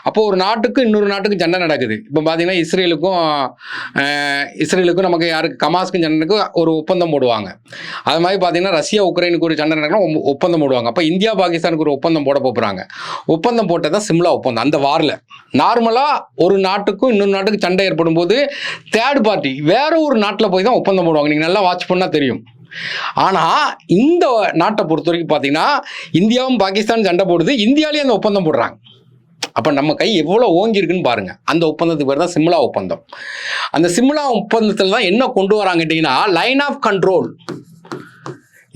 A: அப்போ ஒரு நாட்டுக்கு இன்னொரு நாட்டுக்கு சண்டை நடக்குது. இப்போ பார்த்தீங்கன்னா இஸ்ரேலுக்கும் நமக்கு யாருக்கு கமாஸ்க்கும் சண்டைக்கு ஒரு ஒப்பந்தம் போடுவாங்க. அது மாதிரி பார்த்தீங்கன்னா ரஷ்யா உக்ரைனுக்கு ஒரு சண்டை நடக்கணும் ஒப்பந்தம் போடுவாங்க. அப்போ இந்தியா பாகிஸ்தானுக்கு ஒரு ஒப்பந்தம் போட போகிறாங்க. ஒப்பந்தம் போட்டதான் சிம்லா ஒப்பந்தம். அந்த வாரில் நார்மலாக ஒரு நாட்டுக்கும் இன்னொரு நாட்டுக்கு சண்டை ஏற்படும் போது தேர்ட் பார்ட்டி வேற ஒரு நாட்டில் போய் தான் ஒப்பந்தம் போடுவாங்க. நீங்கள் நல்லா வாட்ச் பண்ணால் தெரியும். ஆனால் இந்த நாட்டை பொறுத்த வரைக்கும் பார்த்தீங்கன்னா இந்தியாவும் பாகிஸ்தான் சண்டை போடுது, இந்தியாவிலேயே அந்த ஒப்பந்தம் போடுறாங்க. அப்போ நம்ம கை எவ்வளோ ஓங்கி இருக்குன்னு பாருங்க. அந்த ஒப்பந்தத்துக்கு பேர் தான் சிம்லா ஒப்பந்தம். அந்த சிம்லா ஒப்பந்தத்தில் தான் என்ன கொண்டு வராங்க கேட்டிங்கன்னா லைன் ஆஃப் கண்ட்ரோல்.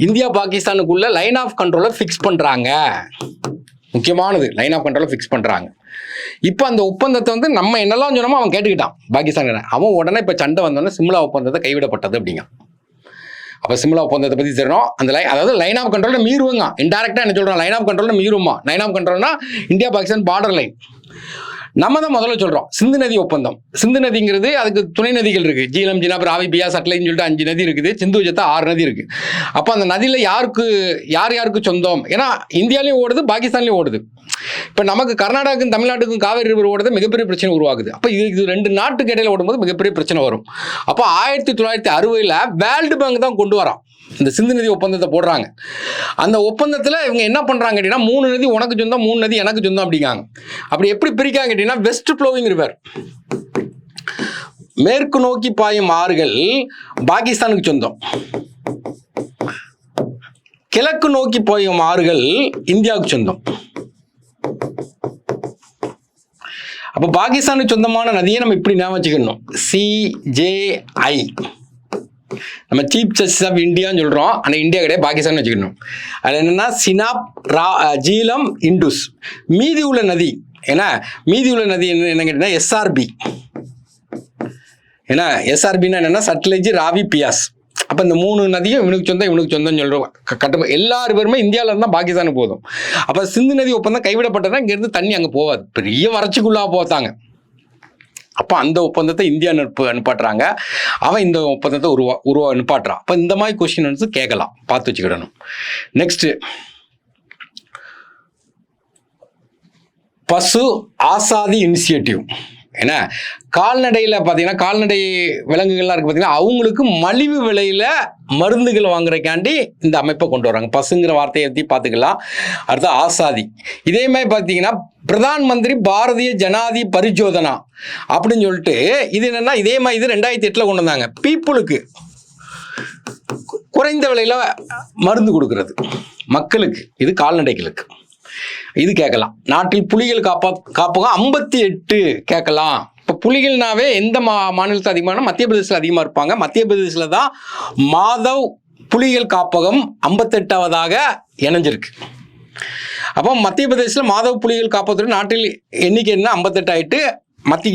A: இந்தியா பாகிஸ்தானுக்குள்ள லைன் ஆஃப் கண்ட்ரோலை ஃபிக்ஸ் பண்ணுறாங்க. முக்கியமானது லைன் ஆஃப் கண்ட்ரோலை ஃபிக்ஸ் பண்ணுறாங்க. இப்போ அந்த ஒப்பந்தத்தை வந்து நம்ம என்னெல்லாம் சொன்னோமோ அவன் கேட்டுக்கிட்டான் பாகிஸ்தான். அவன் உடனே இப்போ சண்டை வந்தோடனே சிம்லா ஒப்பந்தத்தை கைவிடப்பட்டது அப்படிங்க. அப்போ சிம்லா ஒப்பந்தத்தை பற்றி தெரியணும். அந்த அதாவது லைன் ஆஃப் கண்ட்ரோலில் மீறுவாங்க. இன்டெரக்டாக என்ன சொல்கிறோம், லைன் ஆஃப் கண்ட்ரோலில் மீறுமா. லைன் ஆஃப் கண்ட்ரோல்னா இந்தியா பாகிஸ்தான் பார்டர் லைன். நம்ம தான் முதல்ல சொல்கிறோம் சிந்து நதி ஒப்பந்தம். சிந்து நதிங்கிறது அதுக்கு துணை நதிகள் இருக்குது. ஜீலம், ஜினாப், ராவி, பியா, சட்லைன்னு சொல்லிட்டு 5 நதி இருக்குது. சிந்து ஜத்தா 6 நதி இருக்குது. அப்போ அந்த நதியில் யாருக்கு சொந்தம்? ஏன்னா இந்தியாலையும் ஓடுது, பாகிஸ்தான்லையும் ஓடுது. இப்போ நமக்கு கர்நாடகாவுக்கும் தமிழ்நாட்டுக்கும் காவேரி ரிவர் ஓடுறது மிகப்பெரிய பிரச்சனை உருவாகுது. அப்போ இது 2 நாட்டுக்கு இடையில ஓடும்போது மிகப்பெரிய பிரச்சனை வரும். அப்போ 1960 வேர்ல்டு பேங்க் தான் கொண்டு வரான் இந்த சிந்து நதி ஒப்பந்தத்தை போடுறாங்க. அந்த ஒப்பந்தத்தில் இவங்க என்ன பண்ணுறாங்க கேட்டிங்கன்னா 3 நதி உனக்கு சொந்தம், 3 நதி எனக்கு சொந்தம் அப்படிங்காங்க. அப்படி எப்படி பிரிக்காங்க கேட்டிங்கன்னா வெஸ்ட் ஃப்ளோவிங் ரிவர், மேற்கு நோக்கி பாயும் ஆறுகள் பாகிஸ்தானுக்கு சொந்தம், கிழக்கு நோக்கி பாயும் ஆறுகள் இந்தியாவுக்கு சொந்தம். அப்போ பாகிஸ்தானுக்கு சொந்தமான நதியை நம்ம இப்படி ஞாபகம் வச்சுக்கணும், CJI. நம்ம சீஃப் ஜஸ்டிஸ் ஆஃப் இந்தியான்னு சொல்கிறோம், ஆனால் இந்தியா கிடையாது, பாகிஸ்தான் வச்சுக்கணும். அது என்னென்னா சினாப், ஜீலம், இண்டஸ். மீதி உள்ள நதி என்ன கேட்டீங்கன்னா SRB. ஏன்னா SRBன்னா என்னென்னா சட்லஜ், ராவி, பியாஸ். அப்போ இந்த 3 நதியும் இவனுக்கு சொந்தம் சொல்கிறோம். எல்லாரும் பேருமே இந்தியாவில் இருந்தால் பாகிஸ்தானுக்கு போதும். அப்போ சிந்து நதி ஒப்பந்தம் கைவிடப்பட்டதுன்னா இங்கேருந்து தண்ணி அங்கே போகாது, பெரிய வறட்சிக்குள்ளாக போத்தாங்க. அப்போ அந்த ஒப்பந்தத்தை இந்தியா அனுப்பாட்டுறாங்க, அவன் இந்த ஒப்பந்தத்தை அனுப்பாட்டுறான். அப்போ இந்த மாதிரி கொஸ்டின் வந்து கேட்கலாம், பார்த்து வச்சுக்கிடணும். நெக்ஸ்ட்டு பசு ஆசாதி இனிஷியேட்டிவ். ஏன்னா கால்நடையில் பார்த்தீங்கன்னா கால்நடை விலங்குகள்லாம் இருக்குது பார்த்தீங்கன்னா அவங்களுக்கு மலிவு விலையில் மருந்துகள் வாங்குறதுக்காண்டி இந்த அமைப்பை கொண்டு வராங்க. பசுங்கிற வார்த்தையை பற்றி பார்த்துக்கலாம். அடுத்து ஆசாதி. இதே மாதிரி பார்த்தீங்கன்னா பிரதான் மந்திரி பாரதிய ஜனாதி பரிஜோதனா அப்படின்னு சொல்லிட்டு இது என்னென்னா இதே மாதிரி இது 2008 கொண்டு வந்தாங்க. பீப்புளுக்கு குறைந்த விலையில் மருந்து கொடுக்கறது மக்களுக்கு, இது கால்நடைகளுக்கு. இது கேட்கலாம். நாட்டில் புலிகள் காப்பகம் 58 கேட்கலாம். இப்போ புலிகள்னாவே எந்த மாநிலத்தில் அதிகமான, மத்திய பிரதேசத்தில் அதிகமாக இருப்பாங்க. மத்திய பிரதேசத்தில் தான் மாதவ் புலிகள் காப்பகம் 58வதாக இணைஞ்சிருக்கு. அப்போ மத்திய பிரதேசத்தில் மாதவ் புலிகள் காப்பகத்தோட நாட்டில் எண்ணிக்கை என்ன 58 ஆகிட்டு.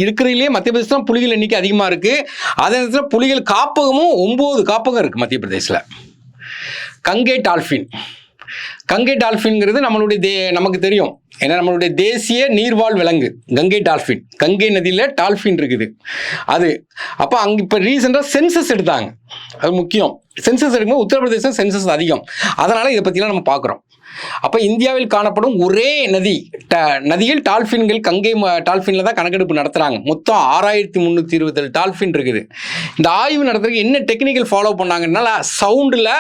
A: இருக்கிறதுலேயே மத்திய பிரதேசத்தில் புலிகள் எண்ணிக்கை அதிகமாக இருக்குது. அதே நேரத்தில் புலிகள் காப்பகமும் 9 காப்பகம் இருக்குது மத்திய பிரதேசில். கங்கை டால்ஃபின்ங்கிறது நமக்கு தெரியும். ஏன்னா நம்மளுடைய தேசிய நீர்வாழ் விலங்கு கங்கை டால்ஃபின். கங்கை நதியில் டால்ஃபின் இருக்குது அது. அப்போ அங்கே இப்போ ரீசெண்டாக சென்சஸ் எடுத்தாங்க, அது முக்கியம். சென்சஸ் எடுக்கும்போது உத்தரப்பிரதேசம் சென்சஸ் அதிகம், அதனால் இதை பற்றிலாம் நம்ம பார்க்குறோம். அப்போ இந்தியாவில் காணப்படும் ஒரே நதியில் டால்ஃபின்கள் கங்கை டால்ஃபினில் தான் கணக்கெடுப்பு நடத்துகிறாங்க. மொத்தம் 6327 டால்ஃபின் இருக்குது. இந்த ஆய்வு நடத்துறதுக்கு என்ன டெக்னிக்கல் ஃபாலோ பண்ணாங்கன்னா, சவுண்டில்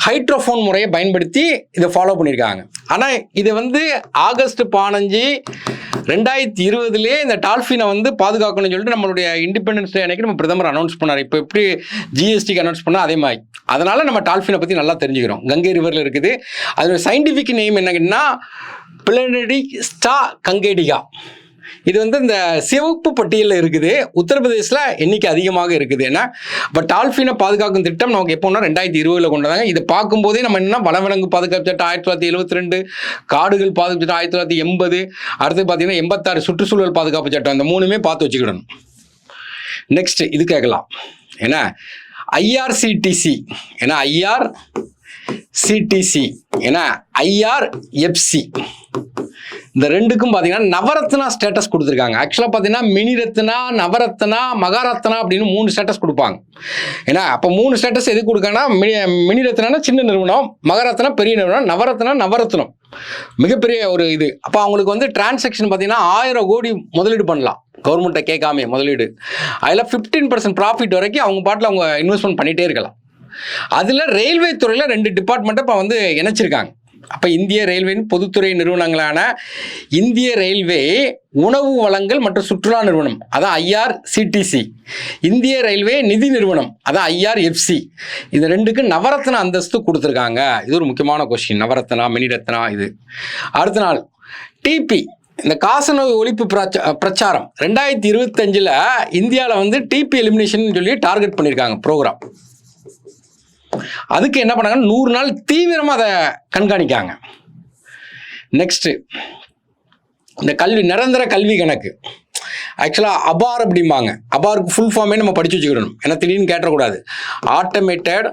A: ஹைட்ரோஃபோன் முறையை பயன்படுத்தி இதை ஃபாலோ பண்ணியிருக்காங்க. ஆனால் இதை ஆகஸ்ட் 15, 2020 இந்த டால்ஃபினை பாதுகாக்கணும்னு சொல்லிட்டு நம்மளுடைய இண்டிபெண்டன்ஸ் டே அன்னைக்கு நம்ம பிரதமர் அனௌன்ஸ் பண்ணார். இப்போ எப்படி ஜிஎஸ்டிக்கு அனௌன்ஸ் பண்ணால் அதே மாதிரி. அதனால் நம்ம டால்ஃபினை பற்றி நல்லா தெரிஞ்சுக்கிறோம். கங்கை ரிவரில் இருக்குது. அதோட சயின்டிஃபிக் நேம் என்னங்கன்னா பிளனடிஸ்டா கங்கேடிகா. இது இந்த சிவப்பு பட்டியலில் இருக்குது. உத்தரப்பிரதேசில் எண்ணிக்கை அதிகமாக இருக்குது. ஏன்னா இப்போ டால்ஃபினை பாதுகாக்கும் திட்டம் நமக்கு எப்போனா 2020 கொண்டு வந்தாங்க. இதை பார்க்கும்போதே நம்ம என்ன வனவிலங்கு பாதுகாப்பு சட்டம் 1972, காடுகள் பாதுகாப்பு சட்டம் 1980, அடுத்து பார்த்தீங்கன்னா 86 சுற்றுச்சூழல் பாதுகாப்பு சட்டம். இந்த 3மே பார்த்து வச்சுக்கிடணும். நெக்ஸ்ட் இது கேட்கலாம். ஏன்னா ஐஆர்சிடிசி, ஏன்னா ஐஆர்சிடிசி, ஏன்னா ஐஆர்எஃப்சி, இந்த ரெண்டுக்கும் பார்த்தீங்கன்னா நவரத்னா ஸ்டேட்டஸ் கொடுத்துருக்காங்க. ஆக்சுவலாக பார்த்தீங்கன்னா மினிரத்னா, நவரத்னா, மகாரத்னா அப்படின்னு 3 ஸ்டேட்டஸ் கொடுப்பாங்க. ஏன்னா அப்போ 3 ஸ்டேட்டஸ் எது கொடுக்காங்கன்னா, மினிரத்னா சின்ன நிறுவனம், மகாரத்னா பெரிய நிறுவனம், நவரத்னம் மிகப்பெரிய ஒரு இது. அப்போ அவங்களுக்கு டிரான்சாக்ஷன் பார்த்தீங்கன்னா 1000 கோடி முதலீடு பண்ணலாம், கவர்மெண்ட்டை கேட்காமே முதலீடு. அதில் 15% ப்ராஃபிட் வரைக்கும் அவங்க பாட்டில் அவங்க இன்வெஸ்ட்மெண்ட் பண்ணிகிட்டே இருக்கலாம். அதில் ரயில்வே துறையில் 2 டிபார்ட்மெண்ட்டை இப்போ இணைச்சிருக்காங்க. அப்போ இந்திய ரயில்வேயின் பொதுத்துறை நிறுவனங்களான இந்திய ரயில்வே உணவு வழங்கல் மற்றும் சுற்றுலா நிறுவனம், அதான் ஐஆர்சிடிசி, இந்திய ரயில்வே நிதி நிறுவனம், அதான் ஐஆர்எஃப்சி, இது 2க்கு நவரத்ன அந்தஸ்து கொடுத்துருக்காங்க. இது ஒரு முக்கியமான கொஸ்டின். நவரத்னா, மினிரத்னா. இது அடுத்த நாள் டிபி, இந்த காசநோய் ஒழிப்பு பிரச்சாரம் 2025 இந்தியாவில் டிபி எலிமினேஷன் சொல்லி டார்கெட் பண்ணியிருக்காங்க ப்ரோக்ராம். அதுக்கு என்ன பண்ணாங்க, 100 நாள் தீவிரமாக அதை கண்காணிக்காங்க. நெக்ஸ்ட் இந்த நிரந்தர கல்வி கணக்கு, ஆக்சுவலாக அபார் அப்படிம்பாங்க. அபாருக்கு ஃபுல் ஃபார்மே நம்ம படிச்சு வச்சுக்கிடணும், ஏன்னா திடீர்னு கேட்டக்கூடாது. Automated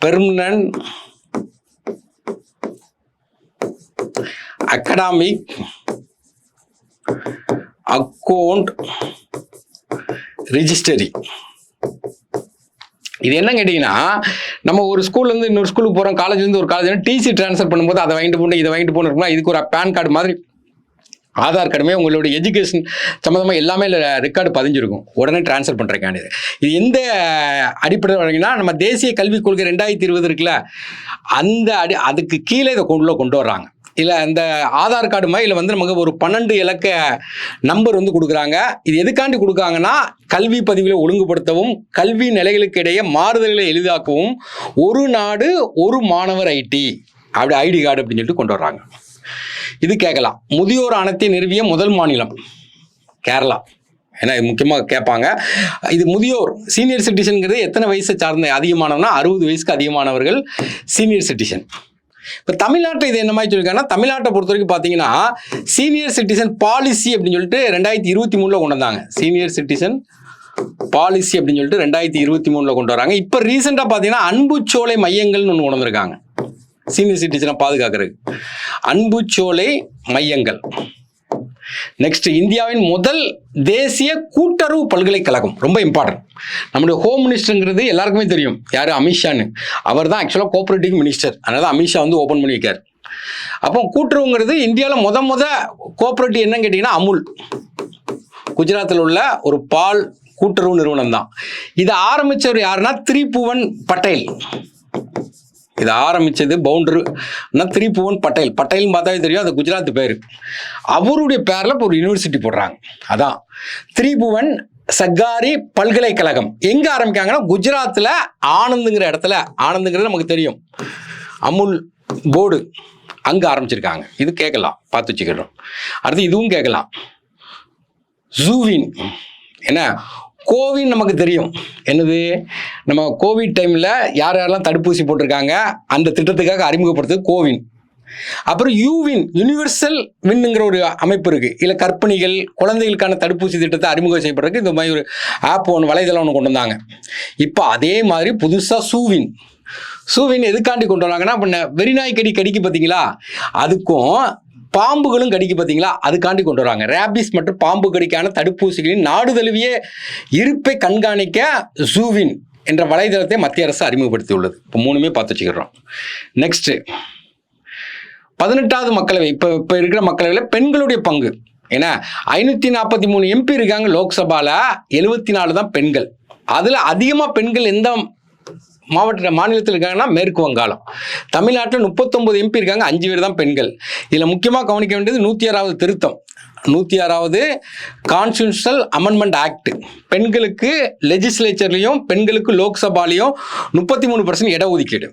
A: permanent academic account registry. இது என்ன கேட்டிங்கன்னா, நம்ம ஒரு ஸ்கூல்லேருந்து இன்னொரு ஸ்கூலுக்கு போகிறோம், காலேஜ்லேருந்து ஒரு காலேஜ் டிசி ட்ரான்ஸ்ஃபர் பண்ணும்போது அதை வாங்கிட்டு போகணும், இதை வாங்கிட்டு போகணும் இருக்குன்னா, இதுக்கு ஒரு பேன் கார்டு மாதிரி ஆதார் கார்டுமே உங்களுடைய எஜுகேஷன் சம்மந்தமாக எல்லாமே ரெக்கார்டு பதிஞ்சிருக்கும். உடனே ட்ரான்ஸ்ஃபர் பண்ணுறக்கான இது எந்த அடிப்படையில் வழங்கினா, நம்ம தேசிய கல்விக் கொள்கை 2020 இருக்குல்ல, அந்த அதுக்கு கீழே இதை கொண்டு வர்றாங்க. இல்லை இந்த ஆதார் கார்டு மாதிரி இல்லை நமக்கு ஒரு 12 இலக்க நம்பர் கொடுக்குறாங்க. இது எதுக்காண்டி கொடுக்காங்கன்னா, கல்வி பதிவுகளை ஒழுங்குபடுத்தவும், கல்வி நிலைகளுக்கு இடையே மாறுதல்களை எளிதாக்கவும், ஒரு நாடு ஒரு மாணவர் ஐடி கார்டு அப்படின்னு சொல்லிட்டு கொண்டு வர்றாங்க. இது கேட்கலாம். முதியோர் ஆணையத்தை நிறுவிய முதல் மாநிலம் கேரளா. ஏன்னா இது முக்கியமாக கேட்பாங்க. இது முதியோர் சீனியர் சிட்டிசன்கிறது எத்தனை வயசை சார்ந்த அதிகமானவனா, 60 வயசுக்கு அதிகமானவர்கள் சீனியர் சிட்டிசன். இப்போ தமிழ்நாட்டில் இது என்ன மாதிரி சொல்லியிருக்காங்கன்னா, தமிழ்நாட்டை பொறுத்த வரைக்கும் பார்த்தீங்கன்னா சீனியர் சிட்டிசன் பாலிசி அப்படின்னு சொல்லிட்டு 2023 கொண்டு வந்தாங்க. சீனியர் சிட்டிசன் பாலிசி அப்படின்னு சொல்லிட்டு 2023 கொண்டு வராங்க. இப்போ ரீசெண்டாக பார்த்தீங்கன்னா அன்புச்சோலை மையங்கள்னு ஒன்று கொண்டு வந்திருக்காங்க. சீனியர் சிட்டிசனை பாதுகாக்கிறதுக்கு அன்புச்சோலை மையங்கள். நெக்ஸ்ட் இந்தியாவின் முதல் தேசிய கூட்டுறவு பல்கலைக்கழகம், ரொம்ப இம்பார்ட்டன்ட். நம்முடைய ஹோம் மினிஸ்டருங்கிறது எல்லாருக்குமே தெரியும், யார், அமித்ஷான்னு. அவர் தான் ஆக்சுவலாக கோஆபரேட்டிவ் மினிஸ்டர். அதனால அமித்ஷா ஓப்பன் பண்ணி வைக்கார். அப்போ கூட்டுறவுங்கிறது இந்தியாவில் முத கோஆபரேட்டிவ் என்னன்னு கேட்டிங்கன்னா அமுல், குஜராத்தில் உள்ள ஒரு பால் கூட்டுறவு நிறுவனம் தான். இதை ஆரம்பித்தவர் யாருன்னா திரிபுவன் பட்டேல். இதை ஆரம்பித்தது பவுண்டர்னா திரிபுவன் பட்டேல். பட்டேல்னு பார்த்தாவே தெரியும், அது குஜராத் பேர். அவருடைய பேரில் இப்போ ஒரு யூனிவர்சிட்டி போடுறாங்க, அதான் திரிபுவன் சர்க்காரி பல்கலைக்கழகம் எங்கே ஆரம்பிக்காங்கன்னா குஜராத்தில் ஆனந்துங்கிற இடத்துல, ஆனந்துங்கிறது நமக்கு தெரியும், அமுல் போர்டு அங்கே ஆரம்பிச்சிருக்காங்க. இது கேட்கலாம், பார்த்து வச்சுக்கிறோம். அடுத்து இதுவும் கேட்கலாம், ஜூவின். என்ன கோவின் நமக்கு தெரியும், என்னது நம்ம கோவிட் டைமில் யார் யாரெல்லாம் தடுப்பூசி போட்டிருக்காங்க அந்த திட்டத்துக்காக அறிமுகப்படுத்துது கோவின். அப்புறம் யூவின், யூனிவர்சல் வின்னுங்கிற ஒரு அமைப்பு இருக்குது. இல்லை கர்ப்பிணிகள் குழந்தைகளுக்கான தடுப்பூசி திட்டத்தை அறிமுகம் செய்யப்படுறதுக்கு இந்த மாதிரி ஒரு ஆப் ஒன்று, வலைதளம் ஒன்று கொண்டு வந்தாங்க. இப்போ அதே மாதிரி புதுசாக சூவின். சூவின் எதுக்காண்டி கொண்டு வராங்கன்னா, இப்போ வெறிநாய் கடிக்கு பார்த்தீங்களா, அதுக்கும் பாம்புகளும் கடிக்கு பார்த்தீங்களா, அதுக்காண்டி கொண்டு வராங்க. ரேபிஸ் மற்றும் பாம்பு கடிக்கான தடுப்பூசிகளின் நாடு தழுவிய இருப்பை கண்காணிக்க சூவின் என்ற வலைதளத்தை மத்திய அரசு அறிமுகப்படுத்தியுள்ளது. இப்போ மூணுமே பார்த்து வச்சுக்கிறோம். நெக்ஸ்ட் 18வது மக்களவை. இப்போ இருக்கிற மக்களவையில் பெண்களுடைய பங்கு ஏன்னா 543 MP இருக்காங்க லோக்சபாவில், 74 தான் பெண்கள். அதில் அதிகமாக பெண்கள் எந்த மாநிலத்தில் இருக்காங்கன்னா மேற்கு வங்காளம். தமிழ்நாட்டில் 39 MP இருக்காங்க, 5 பேர் தான் பெண்கள். இதில் முக்கியமாக கவனிக்க வேண்டியது 106வது திருத்தம், 106வது கான்ஸ்டிடியூஷனல் அமெண்ட்மெண்ட் ஆக்ட். பெண்களுக்கு லெஜிஸ்லேச்சர்லையும் பெண்களுக்கு லோக்சபாலையும் 33% இடஒதுக்கீடு.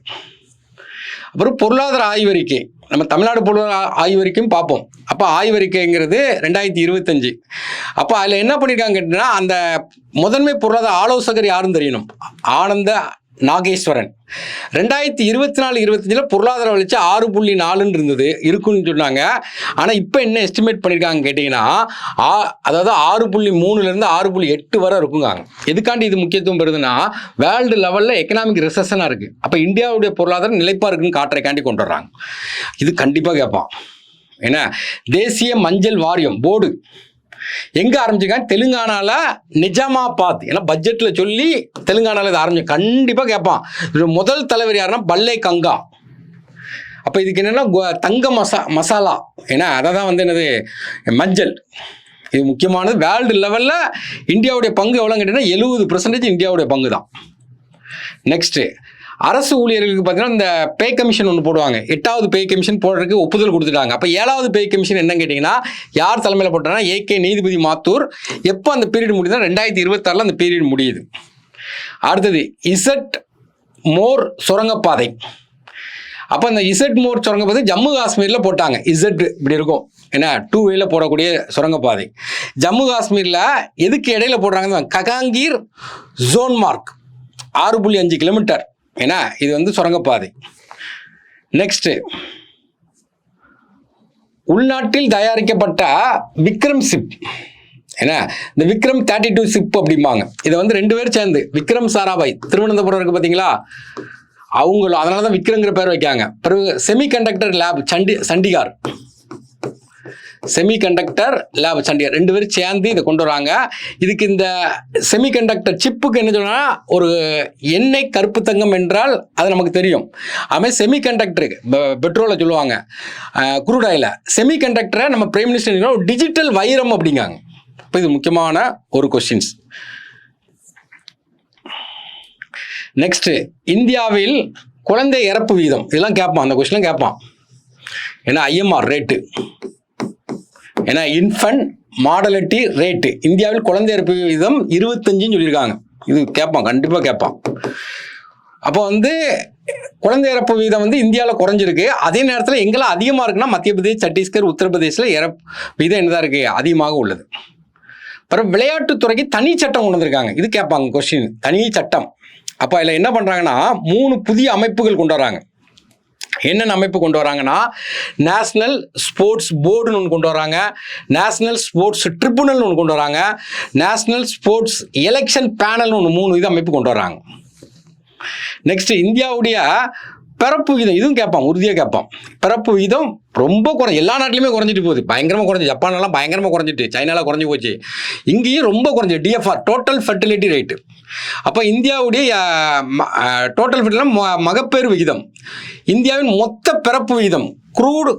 A: அப்புறம் பொருளாதார ஆய்வறிக்கை, நம்ம தமிழ்நாடு பொருளாதார ஆய்வறிக்கையும் பார்ப்போம். அப்போ ஆய்வறிக்கைங்கிறது 2025. அப்போ அதில் என்ன பண்ணியிருக்காங்க கேட்டிங்கன்னா, அந்த முதன்மை பொருளாதார ஆலோசகர் யாருன்னு தெரியணும், ஆனந்த நாகேஸ்வரன். 2024-25 பொருளாதார வளர்ச்சி 6.4 இருந்தது, இருக்குன்னு சொன்னாங்க. ஆனால் இப்போ என்ன எஸ்டிமேட் பண்ணியிருக்காங்க கேட்டிங்கன்னா, அதாவது 6.3 6.8 வரை இருக்குங்க. எதுக்காண்டி இது முக்கியத்துவம் பெறுதுன்னா, வேர்ல்டு லெவலில் எக்கனாமிக் ரிசெஷனாக இருக்குது. அப்போ இந்தியாவுடைய பொருளாதாரம் நிலைப்பாக இருக்குன்னு காட்டுறக்காண்டி கொண்டு வர்றாங்க. இது கண்டிப்பாக கேட்பான். ஏன்னா தேசிய மஞ்சள் வாரியம் போர்டு எங்கே ஆரம்பிச்சிருக்காங்க, தெலுங்கானாவில் நிஜாமாபாத். ஏன்னா பட்ஜெட்டில் சொல்லி தெலுங்கானாவில் இது ஆரம்பிச்சு, கண்டிப்பாக கேட்பான். முதல் தலைவர் யாருன்னா பல்லை கங்கா. அப்போ இதுக்கு என்னென்னா தங்க மசாலா, ஏன்னா அதை தான் வந்து என்னது மஞ்சள். இது முக்கியமானது. வேர்ல்டு லெவலில் இந்தியாவுடைய பங்கு எவ்வளோன்னு கேட்டிங்கன்னா 70% இந்தியாவுடைய பங்கு தான். நெக்ஸ்ட்டு அரசு ஊழியர்களுக்கு பார்த்தீங்கன்னா இந்த பே கமிஷன் ஒன்று போடுவாங்க. 8வது பே கமிஷன் போடுறதுக்கு ஒப்புதல் கொடுத்துட்டாங்க. அப்போ 7வது பே கமிஷன் என்னன்னு கேட்டிங்கன்னா, யார் தலைமையில் போட்டாங்கன்னா ஏகே நீதிபதி மாத்தூர். எப்போ அந்த பீரியட் முடியுதுன்னா 2026 அந்த பீரியட் முடியுது. அடுத்தது இசட் மோர் சுரங்கப்பாதை. அப்போ அந்த இசட் மோர் சுரங்கப்பாதை ஜம்மு காஷ்மீரில் போட்டாங்க. இசட் இப்படி இருக்கும், ஏன்னா 2 வேல போடக்கூடிய சுரங்கப்பாதை ஜம்மு காஷ்மீரில். எதுக்கு இடையில போடுறாங்க, ககாங்கீர் ஜோன் மார்க் 6.5 கிலோமீட்டர். ஏன்னா இது வந்து சுரங்கப்பாதை. நெக்ஸ்ட் உள்நாட்டில் தயாரிக்கப்பட்ட விக்ரம் சிப். ஏன்னா இந்த விக்ரம் 32 சிப் அப்படிம்பாங்க. இதை வந்து 2 பேர் சேர்ந்து, விக்ரம் சாராபாய் திருவனந்தபுரம் இருக்கு பார்த்தீங்களா, அவங்களும் அதனால தான் விக்ரங்கிற பேர் வைக்காங்க. பிறகு semiconductor lab Chandigarh, semiconductor lab Chandigarh 2 பேரும் சேர்ந்து இதை கொண்டு வராங்க. இதுக்கு இந்த செமிகண்டக்டர் சிப்புக்கு என்ன சொன்னால், ஒரு எண்ணெய் கருப்பு தங்கம் என்றால் அது நமக்கு தெரியும். அதுமாதிரி செமிகண்டக்டருக்கு பெட்ரோலை சொல்லுவாங்க, குரூட் ஆயில. செமிகண்டக்டரை நம்ம பிரைம் மினிஸ்டர் டிஜிட்டல் வைரம் அப்படிங்காங்க. இப்போ இது முக்கியமான ஒரு கொஸ்டின்ஸ். நெக்ஸ்ட் இந்தியாவில் குழந்தை இறப்பு வீதம், இதெல்லாம் கேட்பான், அந்த கொஸ்டின்லாம் கேட்பான். ஏன்னா ஐஎம்ஆர் ரேட்டு, ஏன்னா இன்ஃபன்ட் மார்டாலிட்டி ரேட்டு, இந்தியாவில் குழந்தை இறப்பு வீதம் 25ன்னு சொல்லியிருக்காங்க. இது கேட்பான், கண்டிப்பாக கேட்பான். அப்போ வந்து குழந்தை இறப்பு வீதம் வந்து இந்தியாவில் குறைஞ்சிருக்கு. அதே நேரத்தில் எங்கெல்லாம் அதிகமாக இருக்குன்னா மத்திய பிரதேஷ், சத்தீஸ்கர், உத்தரப்பிரதேசில் இறப்பு வீதம் என்னதான் இருக்குது, அதிகமாக உள்ளது. அப்புறம் விளையாட்டுத்துறைக்கு தனி சட்டம் கொண்டு வந்திருக்காங்க. இது கேட்பாங்க கொஸ்டின், தனி சட்டம். அப்போ அதில் என்ன பண்ணுறாங்கன்னா 3 புதிய அமைப்புகள் கொண்டு வராங்க. என்னென்ன அமைப்பு கொண்டு வராங்கன்னா, நேஷனல் ஸ்போர்ட்ஸ் போர்டுன்னு ஒன்று கொண்டு வராங்க, நேஷனல் ஸ்போர்ட்ஸ் ட்ரிபுனல்னு ஒன்று கொண்டு வராங்க, நேஷனல் ஸ்போர்ட்ஸ் எலெக்ஷன் பேனல்னு ஒன்று 3 இது அமைப்பு கொண்டு வராங்க. நெக்ஸ்ட் இந்தியாவுடைய பிறப்பு வீதம், இதுவும் கேட்பான், உறுதியாக கேட்பான். பிறப்பு வீதம் ரொம்ப எல்லா நாட்டிலுமே குறைஞ்சிட்டு போகுது, பயங்கரமாக குறைஞ்சி. ஜப்பானெல்லாம் பயங்கரமாக குறைஞ்சிட்டு, சைனாலாம் குறைஞ்சி போச்சு, இங்கேயும் ரொம்ப குறைஞ்சி. TFR total fertility rate. அப்போ இந்தியாவுடைய டோட்டல் ஃபெர்டிலிட்டி மகப்பேறு விகிதம், இந்தியாவின் மொத்த பிறப்பு வீதம், க்ரூடு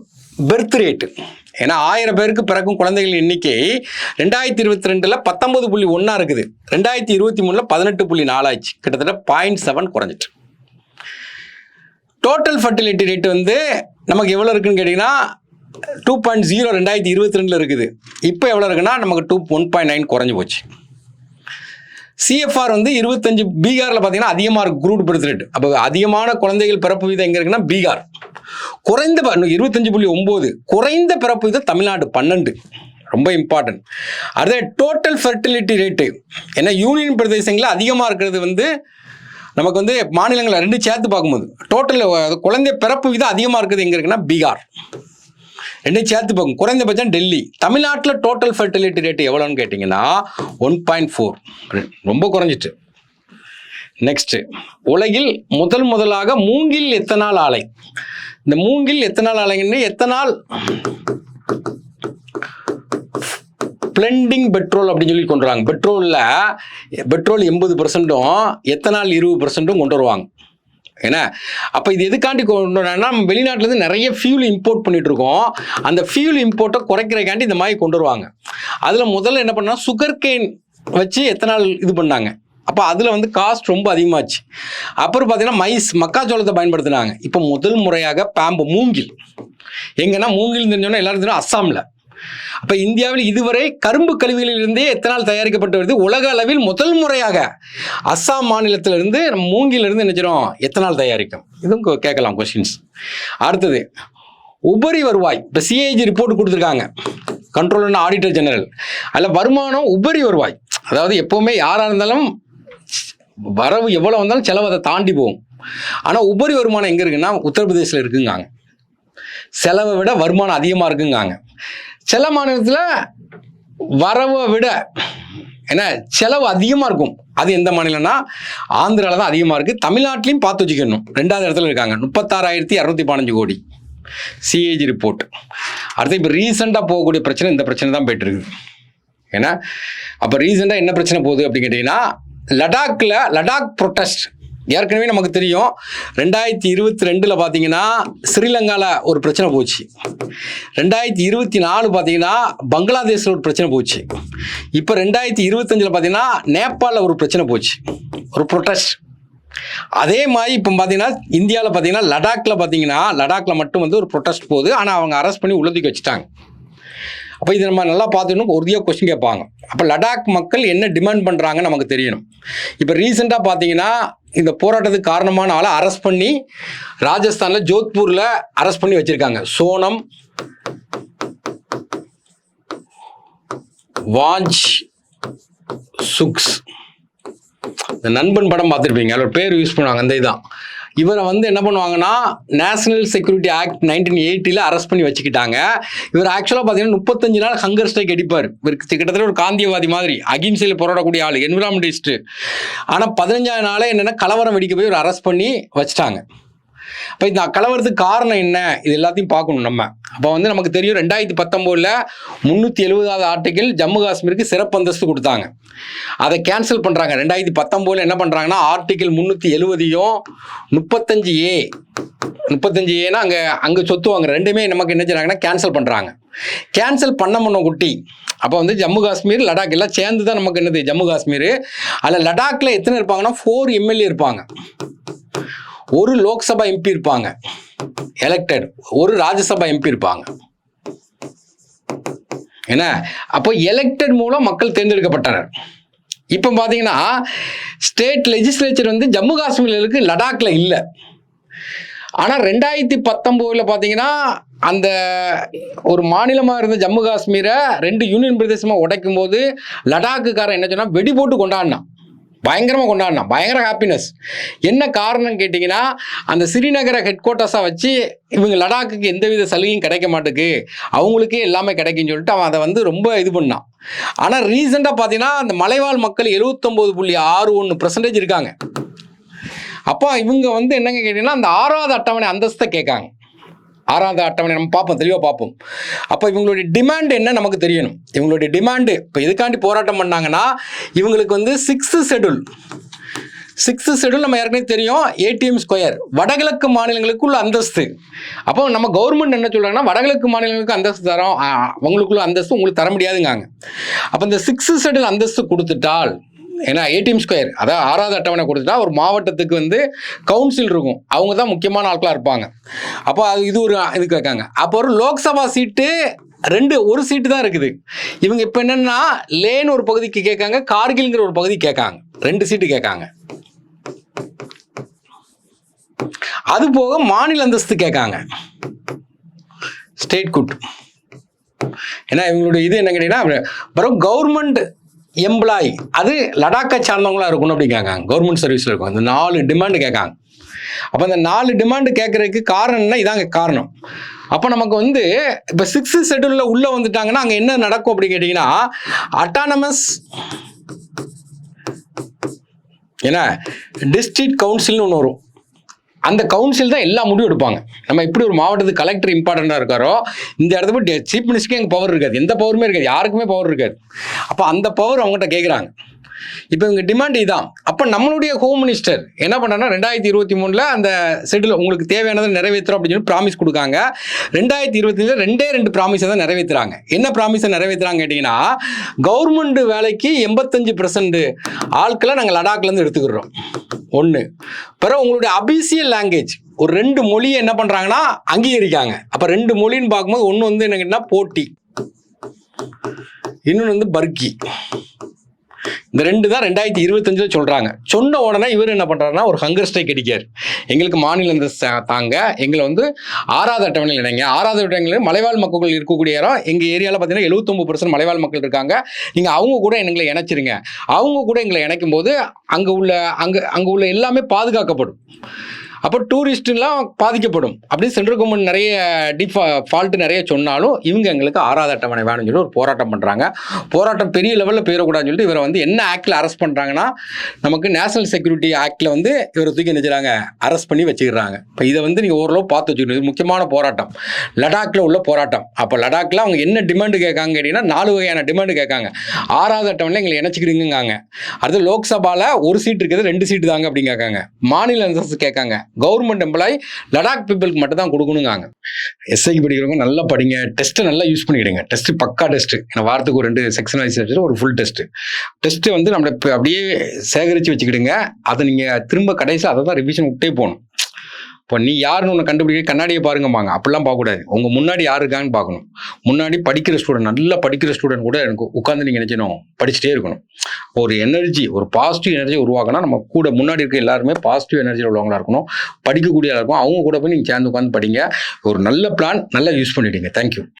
A: பெர்த் ரேட்டு. ஏன்னா 1000 பேருக்கு பிறக்கும் குழந்தைகளின் எண்ணிக்கை 2022 19.1 இருக்குது, 2023 18.4 ஆச்சு, கிட்டத்தட்ட 0.7 குறைஞ்சிட்டு. டோட்டல் ஃபர்டிலிட்டி ரேட் வந்து நமக்கு எவ்வளோ இருக்குன்னு கேட்டிங்கன்னா 2.0 2022 இருக்குது. இப்போ எவ்வளோ இருக்குன்னா நமக்கு 1.9 குறைஞ்சி போச்சு. சிஎஃப்ஆர் வந்து 25. பீகாரில் பார்த்தீங்கன்னா அதிகமாக இருக்கு குரூட் பர்த் ரேட். அப்போ அதிகமான குழந்தைகள் பிறப்பு வீதம் எங்கே இருக்குன்னா பீகார். குறைந்த 25.9. குறைந்த பிறப்பு வீதம் தமிழ்நாடு 12. ரொம்ப இம்பார்ட்டன்ட். அதே டோட்டல் ஃபெர்டிலிட்டி ரேட்டு, ஏன்னா யூனியன் பிரதேசங்களில் அதிகமாக இருக்கிறது வந்து நமக்கு வந்து மாநிலங்களை 2 சேர்த்து பார்க்கும்போது டோட்டல் குழந்தை பிறப்பு வீதம் அதிகமாக இருக்குது எங்கே இருக்குன்னா பீகார். 2 சேர்த்து பார்க்கும். குறைந்தபட்சம் டெல்லி. தமிழ்நாட்டில் டோட்டல் ஃபெர்டிலிட்டி ரேட் எவ்வளோன்னு கேட்டிங்கன்னா 1.4. ரொம்ப குறைஞ்சிட்டு. நெக்ஸ்ட், உலகில் முதலாக மூங்கில் எத்தனால் ஆலை. இந்த மூங்கில் எத்தனால் ஆலைன்னு எத்தனால் பிளெண்டிங் பெட்ரோல் அப்படின்னு சொல்லி கொண்டு வராங்க. பெட்ரோல் 80%, எத்தனால் 20% கொண்டு வருவாங்க. ஏன்னா அப்போ இது எதுக்காண்டி கொண்டு வராங்கன்னா, நம்ம வெளிநாட்டிலேருந்து நிறைய ஃபியூல் இம்போர்ட் பண்ணிட்டு இருக்கோம். அந்த ஃபியூல் இம்போர்ட்டை குறைக்கிறக்காண்டி இந்த மாதிரி கொண்டு வருவாங்க. அதில் முதல்ல என்ன பண்ணால் சுகர் கேன் வச்சு எத்தனால் இது பண்ணாங்க. அப்போ அதில் வந்து காஸ்ட் ரொம்ப அதிகமாச்சு. அப்புறம் பார்த்தீங்கன்னா மக்காச்சோளத்தை பயன்படுத்தினாங்க. இப்போ முதல் முறையாக மூங்கில் எங்கன்னா மூங்கில் தெரிஞ்சோன்னா எல்லாரும் தெரியும் அஸ்ஸாமில். அப்போ இந்தியாவில் இதுவரை கரும்பு கழிவுகளிலிருந்தே எத்தனால் தயாரிக்கப்பட்டு வருது. உலக அளவில் முதல் முறையாக அஸ்ஸாம் மாநிலத்திலிருந்து மூங்கிலிருந்து என்ன செய்யறோம் எத்தனால் தயாரிக்கும். இதுவும் கேட்கலாம் கொஸ்டின்ஸ். அடுத்தது உபரி வருவாய். இப்போ சிஏஜி ரிப்போர்ட் கொடுத்துருக்காங்க, கண்ட்ரோலர் அண்ட் ஆடிட்டர் ஜெனரல். அதில் வருமானம் உபரி வருவாய், அதாவது எப்போவுமே யாராக இருந்தாலும் வரவு எவ்வளோ வந்தாலும் செலவு அதை தாண்டி போகும். ஆனால் உபரி வருமானம் எங்கே இருக்குன்னா உத்தரப்பிரதேசில் இருக்குங்காங்க. செலவை விட வருமானம் அதிகமாக இருக்குங்காங்க. சில மாநிலத்தில் வரவை விட ஏன்னா செலவு அதிகமாக இருக்கும். அது எந்த மாநிலம்னா ஆந்திராவில் தான் அதிகமாக இருக்குது. தமிழ்நாட்டிலையும் பார்த்து வச்சுக்கணும், 2வது இடத்துல இருக்காங்க. 36,215 கோடி சிஏஜி ரிப்போர்ட். அடுத்து இப்போ ரீசெண்டாக போகக்கூடிய பிரச்சனை இந்த பிரச்சனை தான் போயிட்டு இருக்குது. ஏன்னா அப்போ ரீசெண்டாக என்ன பிரச்சனை போகுது அப்படின்னு கேட்டிங்கன்னா, லடாக் ப்ரொட்டஸ்ட் ஏற்கனவே நமக்கு தெரியும். 2022 பார்த்தீங்கன்னா ஸ்ரீலங்காவில் ஒரு பிரச்சனை போச்சு. 2024 பார்த்தீங்கன்னா பங்களாதேஷில் ஒரு பிரச்சனை போச்சு. இப்போ 2025 பார்த்தீங்கன்னா நேபாளில் ஒரு பிரச்சனை போச்சு, ஒரு ப்ரொட்டஸ்ட். அதே மாதிரி இப்போ பார்த்தீங்கன்னா இந்தியாவில் பார்த்தீங்கன்னா லடாக்கில் மட்டும் வந்து ஒரு ப்ரொட்டஸ்ட் போகுது. ஆனால் அவங்க அரெஸ்ட் பண்ணி உள்ளதுக்கு வச்சுட்டாங்க. அப்போ இது நம்ம நல்லா பார்த்துக்கணும். உறுதியாக கொஸ்டின் கேட்பாங்க. அப்போ லடாக் மக்கள் என்ன டிமாண்ட் பண்ணுறாங்கன்னு நமக்கு தெரியணும். இப்போ ரீசெண்டாக பார்த்தீங்கன்னா இந்த போராட்டத்துக்கு காரணமான ஆளை அரெஸ்ட் பண்ணி ராஜஸ்தானில் ஜோத்பூரில் அரெஸ்ட் பண்ணி வச்சுருக்காங்க. சோனம் வாஞ்ச் சுக்ஸ். இந்த நண்பன் படம் பார்த்துருப்பீங்க, அதில் ஒரு பேர் யூஸ் பண்ணுவாங்க. அந்த இதுதான். இவரை வந்து என்ன பண்ணுவாங்கன்னா நேஷனல் செக்யூரிட்டி ஆக்ட் 1980 அரெஸ்ட் பண்ணி வச்சுக்கிட்டாங்க. இவர் ஆக்சுவலாக பார்த்தீங்கன்னா 35 நாள் ஹங்கர் ஸ்ட்ரைக் அடிப்பார். இவருக்கு கிட்டத்தட்ட ஒரு காந்தியவாதி மாதிரி, அகிம்சையில் போராடக்கூடிய ஆள், என்விரான்மெண்டலிஸ்ட். ஆனால் 15ஆவது நாளே என்னென்னா கலவரம் வெடிக்க போய் ஒரு அரெஸ்ட் பண்ணி வச்சுட்டாங்க. இப்போ இந்த கலவரத்துக்கு காரணம் என்ன, இது எல்லாத்தையும் பார்க்கணும் நம்ம. அப்போ வந்து நமக்கு தெரியும் 2019 370வது ஆர்டிகிள் ஜம்மு காஷ்மீருக்கு சிறப்பு அந்தஸ்து கொடுத்தாங்க. அதை கேன்சல் பண்ணுறாங்க. 2019 என்ன பண்ணுறாங்கன்னா ஆர்டிகிள் 370யும் 35A அங்கே சொத்துவாங்க. ரெண்டுமே நமக்கு என்ன செய்றாங்கன்னா கேன்சல் பண்ணுறாங்க. கேன்சல் பண்ண குட்டி. அப்போ வந்து ஜம்மு காஷ்மீர் லடாக் எல்லாம் சேர்ந்து தான் நமக்கு என்னது ஜம்மு காஷ்மீர். அதில் லடாக்கில் எத்தனை இருப்பாங்கன்னா 4 எம்எல்ஏ இருப்பாங்க, ஒரு லோக்சபா எம்பி இருப்பாங்க எலெக்டட், ஒரு ராஜ்யசபா எம்பி இருப்பாங்க. என்ன அப்போ எலெக்டட் மூலம் மக்கள் தேர்ந்தெடுக்கப்பட்டனர். இப்போ பார்த்தீங்கன்னா ஸ்டேட் லெஜிஸ்லேச்சர் வந்து ஜம்மு காஷ்மீரில் இருக்கு, லடாக்ல இல்லை. ஆனால் 2019 பார்த்தீங்கன்னா அந்த ஒரு மாநிலமாக இருந்த ஜம்மு காஷ்மீரை 2 யூனியன் பிரதேசமாக உடைக்கும் போது லடாக்குக்காரன் என்ன சொன்னா வெடி போட்டு கொண்டாடினான், பயங்கரமாக கொண்டாடினான், பயங்கர ஹாப்பினஸ். என்ன காரணம் கேட்டிங்கன்னா அந்த ஸ்ரீநகரை ஹெட் குவார்ட்டர்ஸாக வச்சு இவங்க லடாக்குக்கு எந்தவித சலுகையும் கிடைக்க மாட்டேங்குது, அவங்களுக்கே எல்லாமே கிடைக்குன்னு சொல்லிட்டு அவன் அதை வந்து ரொம்ப இது பண்ணான். ஆனால் ரீசெண்டாக பார்த்தீங்கன்னா அந்த மலைவாழ் மக்கள் 79.61% இருக்காங்க. அப்போ இவங்க வந்து என்னங்க கேட்டிங்கன்னா அந்த 6வது அட்டவணை அந்தஸ்தை கேட்காங்க. 6வது அட்டவணை நம்ம பார்ப்போம், தெளிவாக பார்ப்போம். அப்போ இவங்களுடைய டிமாண்ட் என்ன நமக்கு தெரியணும். இவங்களுடைய டிமாண்டு இப்போ எதுக்காண்டி போராட்டம் பண்ணாங்கன்னா இவங்களுக்கு வந்து 6th ஷெட்யூல் நம்ம ஏற்கனவே தெரியும், ஏடிஎம் ஸ்கொயர் வடகிழக்கு மாநிலங்களுக்குள்ள அந்தஸ்து. அப்போ நம்ம கவர்மெண்ட் என்ன சொல்கிறாங்கன்னா வடகிழக்கு மாநிலங்களுக்கு அந்தஸ்து தரோம், அவங்களுக்குள்ள அந்தஸ்து உங்களுக்கு தர முடியாதுங்காங்க. அப்போ இந்த 6th ஷெட்யூல் அந்தஸ்து கொடுத்துட்டால் ஏன்னா ஏடிஎம் ஸ்கொயர் அதாவது 6வது அட்டவணை கொடுத்துட்டா ஒரு மாவட்டத்துக்கு வந்து கவுன்சில் இருக்கும், அவங்க தான் முக்கியமான ஆட்களாக இருப்பாங்க. அப்போ அது இது ஒரு இது கேட்காங்க. அப்போ ஒரு லோக்சபா சீட்டு ஒரு சீட்டு தான் இருக்குது. இவங்க இப்போ என்னன்னா லேன்னு ஒரு பகுதிக்கு கேட்காங்க, கார்கில்ங்கிற ஒரு பகுதி கேட்காங்க. 2 சீட்டு கேட்காங்க. அது போக மாநில அந்தஸ்து கேட்காங்க, ஸ்டேட் குட். ஏன்னா இவங்களுடைய இது என்ன கேட்டீங்கன்னா, பிறகு கவர்மெண்ட் எம்ப்ளாயி அது லடாக்கை சார்ந்தவங்களா இருக்கணும் அப்படி கேட்காங்க, கவர்மெண்ட் சர்வீஸில் இருக்கும். அந்த 4 டிமாண்டு கேட்காங்க. அப்போ அந்த 4 டிமாண்டு கேட்கறதுக்கு காரணம் என்ன? இதாங்க காரணம். அப்போ நமக்கு வந்து இப்போ 6th ஷெட்யூலில் உள்ளே வந்துட்டாங்கன்னா அங்கே என்ன நடக்கும் அப்படின்னு கேட்டிங்கன்னா, அட்டானமஸ் ஏன்னா டிஸ்ட்ரிக்ட் கவுன்சில்னு ஒன்று வரும். அந்த கவுன்சில் தான் எல்லா முடிவும் எடுப்பாங்க. நம்ம எப்படி ஒரு மாவட்டத்துக்கு கலெக்டர் இம்பார்ட்டண்ட்டாக இருக்காரோ, இந்த இடத்துல போய் சீஃப் மினிஸ்டருக்கு எங்கள் பவர் இருக்காது, எந்த பவருமே இருக்காது, யாருக்குமே பவர் இருக்காது. அப்போ அந்த பவர் அவங்ககிட்ட கேட்குறாங்க. இப்போ இவங்க டிமாண்ட் இதான். அப்போ நம்மளுடைய ஹோம் மினிஸ்டர் என்ன பண்ணாங்கன்னா 2023 அந்த ஷெட்யூல் உங்களுக்கு தேவையானதை நிறைவேற்றுறோம் அப்படின்னு சொல்லி ப்ராமிஸ் கொடுக்காங்க. 2025 2 ப்ராமிஸை தான் நிறைவேற்றுறாங்க. என்ன ப்ராமிஸை நிறைவேற்றுறாங்க கேட்டிங்கன்னா, கவர்மெண்ட் வேலைக்கு 85% ஆட்களை நாங்கள் லடாக்லேருந்து எடுத்துக்கிறோம். 1 பிறகு உங்களுடைய அபிஷியல் லாங்குவேஜ் ஒரு 2 மொழியை என்ன பண்ணுறாங்கன்னா அங்கீகரிக்காங்க. அப்போ 2 மொழின்னு பார்க்கும்போது ஒன்று வந்து என்ன கேட்டால் போட்டி, இன்னொன்று வந்து பர்கி. இந்த 2 தான் 2025 சொல்றாங்க. சொன்ன உடனே இவர் என்ன பண்றாருன்னா ஒரு ஹங்கர் ஸ்ட்ரைக் அடிக்கார். எங்களுக்கு மாநில அந்தஸ்து தாங்க, எங்களை வந்து 6வது அட்டவணையில் இணைங்க. 6வது அட்டவணையில் மலைவாழ் மக்கள் இருக்கக்கூடிய இடம் எங்கள் ஏரியாவில் பார்த்தீங்கன்னா 79% மலைவாழ் மக்கள் இருக்காங்க. நீங்கள் அவங்க கூட எங்களை இணைச்சிருங்க. அவங்க கூட எங்களை இணைக்கும் போது அங்கே உள்ள எல்லாமே பாதுகாக்கப்படும். அப்போ டூரிஸ்ட்லாம் பாதிக்கப்படும் அப்படின்னு சென்ட்ரல் கவர்மெண்ட் நிறைய ஃபால்ட்டு நிறைய சொன்னாலும் இவங்க எங்களுக்கு 6வது அட்டவணை வேணும்னு சொல்லி ஒரு போராட்டம் பண்ணுறாங்க. போராட்டம் பெரிய லெவலில் போயிடக்கூடாதுன்னு சொல்லிட்டு இவரை வந்து என்ன ஆக்டில் அரெஸ்ட் பண்ணுறாங்கன்னா, நமக்கு நேஷனல் செக்யூரிட்டி ஆக்டில் வந்து இவரை தூக்கி நினைச்சாங்க, அரெஸ்ட் பண்ணி வச்சுக்கிறாங்க. இப்போ இதை வந்து நீங்கள் ஓரளவு பார்த்து வச்சுக்கணும். இது முக்கியமான போராட்டம், லடாக்கில் உள்ள போராட்டம். அப்போ லடாக்கில் அவங்க என்ன டிமாண்டு கேட்காங்க கேட்டிங்கன்னா 4 வகையான டிமாண்டு கேட்காங்க. 6வது அட்டவணையில் எங்களை இணைச்சிக்கிடுங்காங்க. அடுத்து லோக்சபாவில் 1 சீட் இருக்குது, 2 சீட்டு தாங்க அப்படின்னு கேட்காங்க. மாநில அந்தஸ்து கேட்காங்க. கவர்மெண்ட் எம்ப்ளாயி லடாக் பீப்புளுக்கு மட்டும் தான் கொடுக்கணுங்காங்க. எஸ்ஐக்கு படிக்கிறவங்க நல்லா படிங்க, டெஸ்ட்டை நல்லா யூஸ் பண்ணிக்கிடுங்க. டெஸ்ட் பக்கா டெஸ்ட், ஏன்னா வாரத்துக்கு ஒரு 2 செக்ஷன் வைஸ் ஒரு ஃபுல் டெஸ்ட்டு வந்து நம்ம அப்படியே சேகரித்து வச்சுக்கிடுங்க. அதை நீங்கள் திரும்ப கடைசியில் அதை தான் ரிவிஷன் விட்டே போகணும். இப்போ நீ யாருன்னு ஒன்று கண்டுபிடிக்க கண்ணாடியை பாருங்கம்பாங்க, அப்படிலாம் பார்க்கக்கூடாது. உங்கள் முன்னாடி யார் இருக்கான்னு பார்க்கணும். முன்னாடி படிக்கிற ஸ்டூடெண்ட், நல்லா படிக்கிற ஸ்டூடெண்ட் கூட எனக்கு உட்காந்து நீங்கள் நினைச்சணும் படிச்சுட்டே இருக்கணும். ஒரு எனர்ஜி, ஒரு பாசிட்டிவ் எனர்ஜி உருவாக்கணும். நம்ம கூட முன்னாடி இருக்க எல்லாருமே பாசிட்டிவ் எனர்ஜியில் உள்ளவங்களா இருக்கணும், படிக்கக்கூடியதாக இருக்கும். அவங்க கூட போய் நீங்கள் சேர்ந்து உட்காந்து படிங்க. ஒரு நல்ல பிளான் நல்லா யூஸ் பண்ணிவிடுங்க. தேங்க்யூ.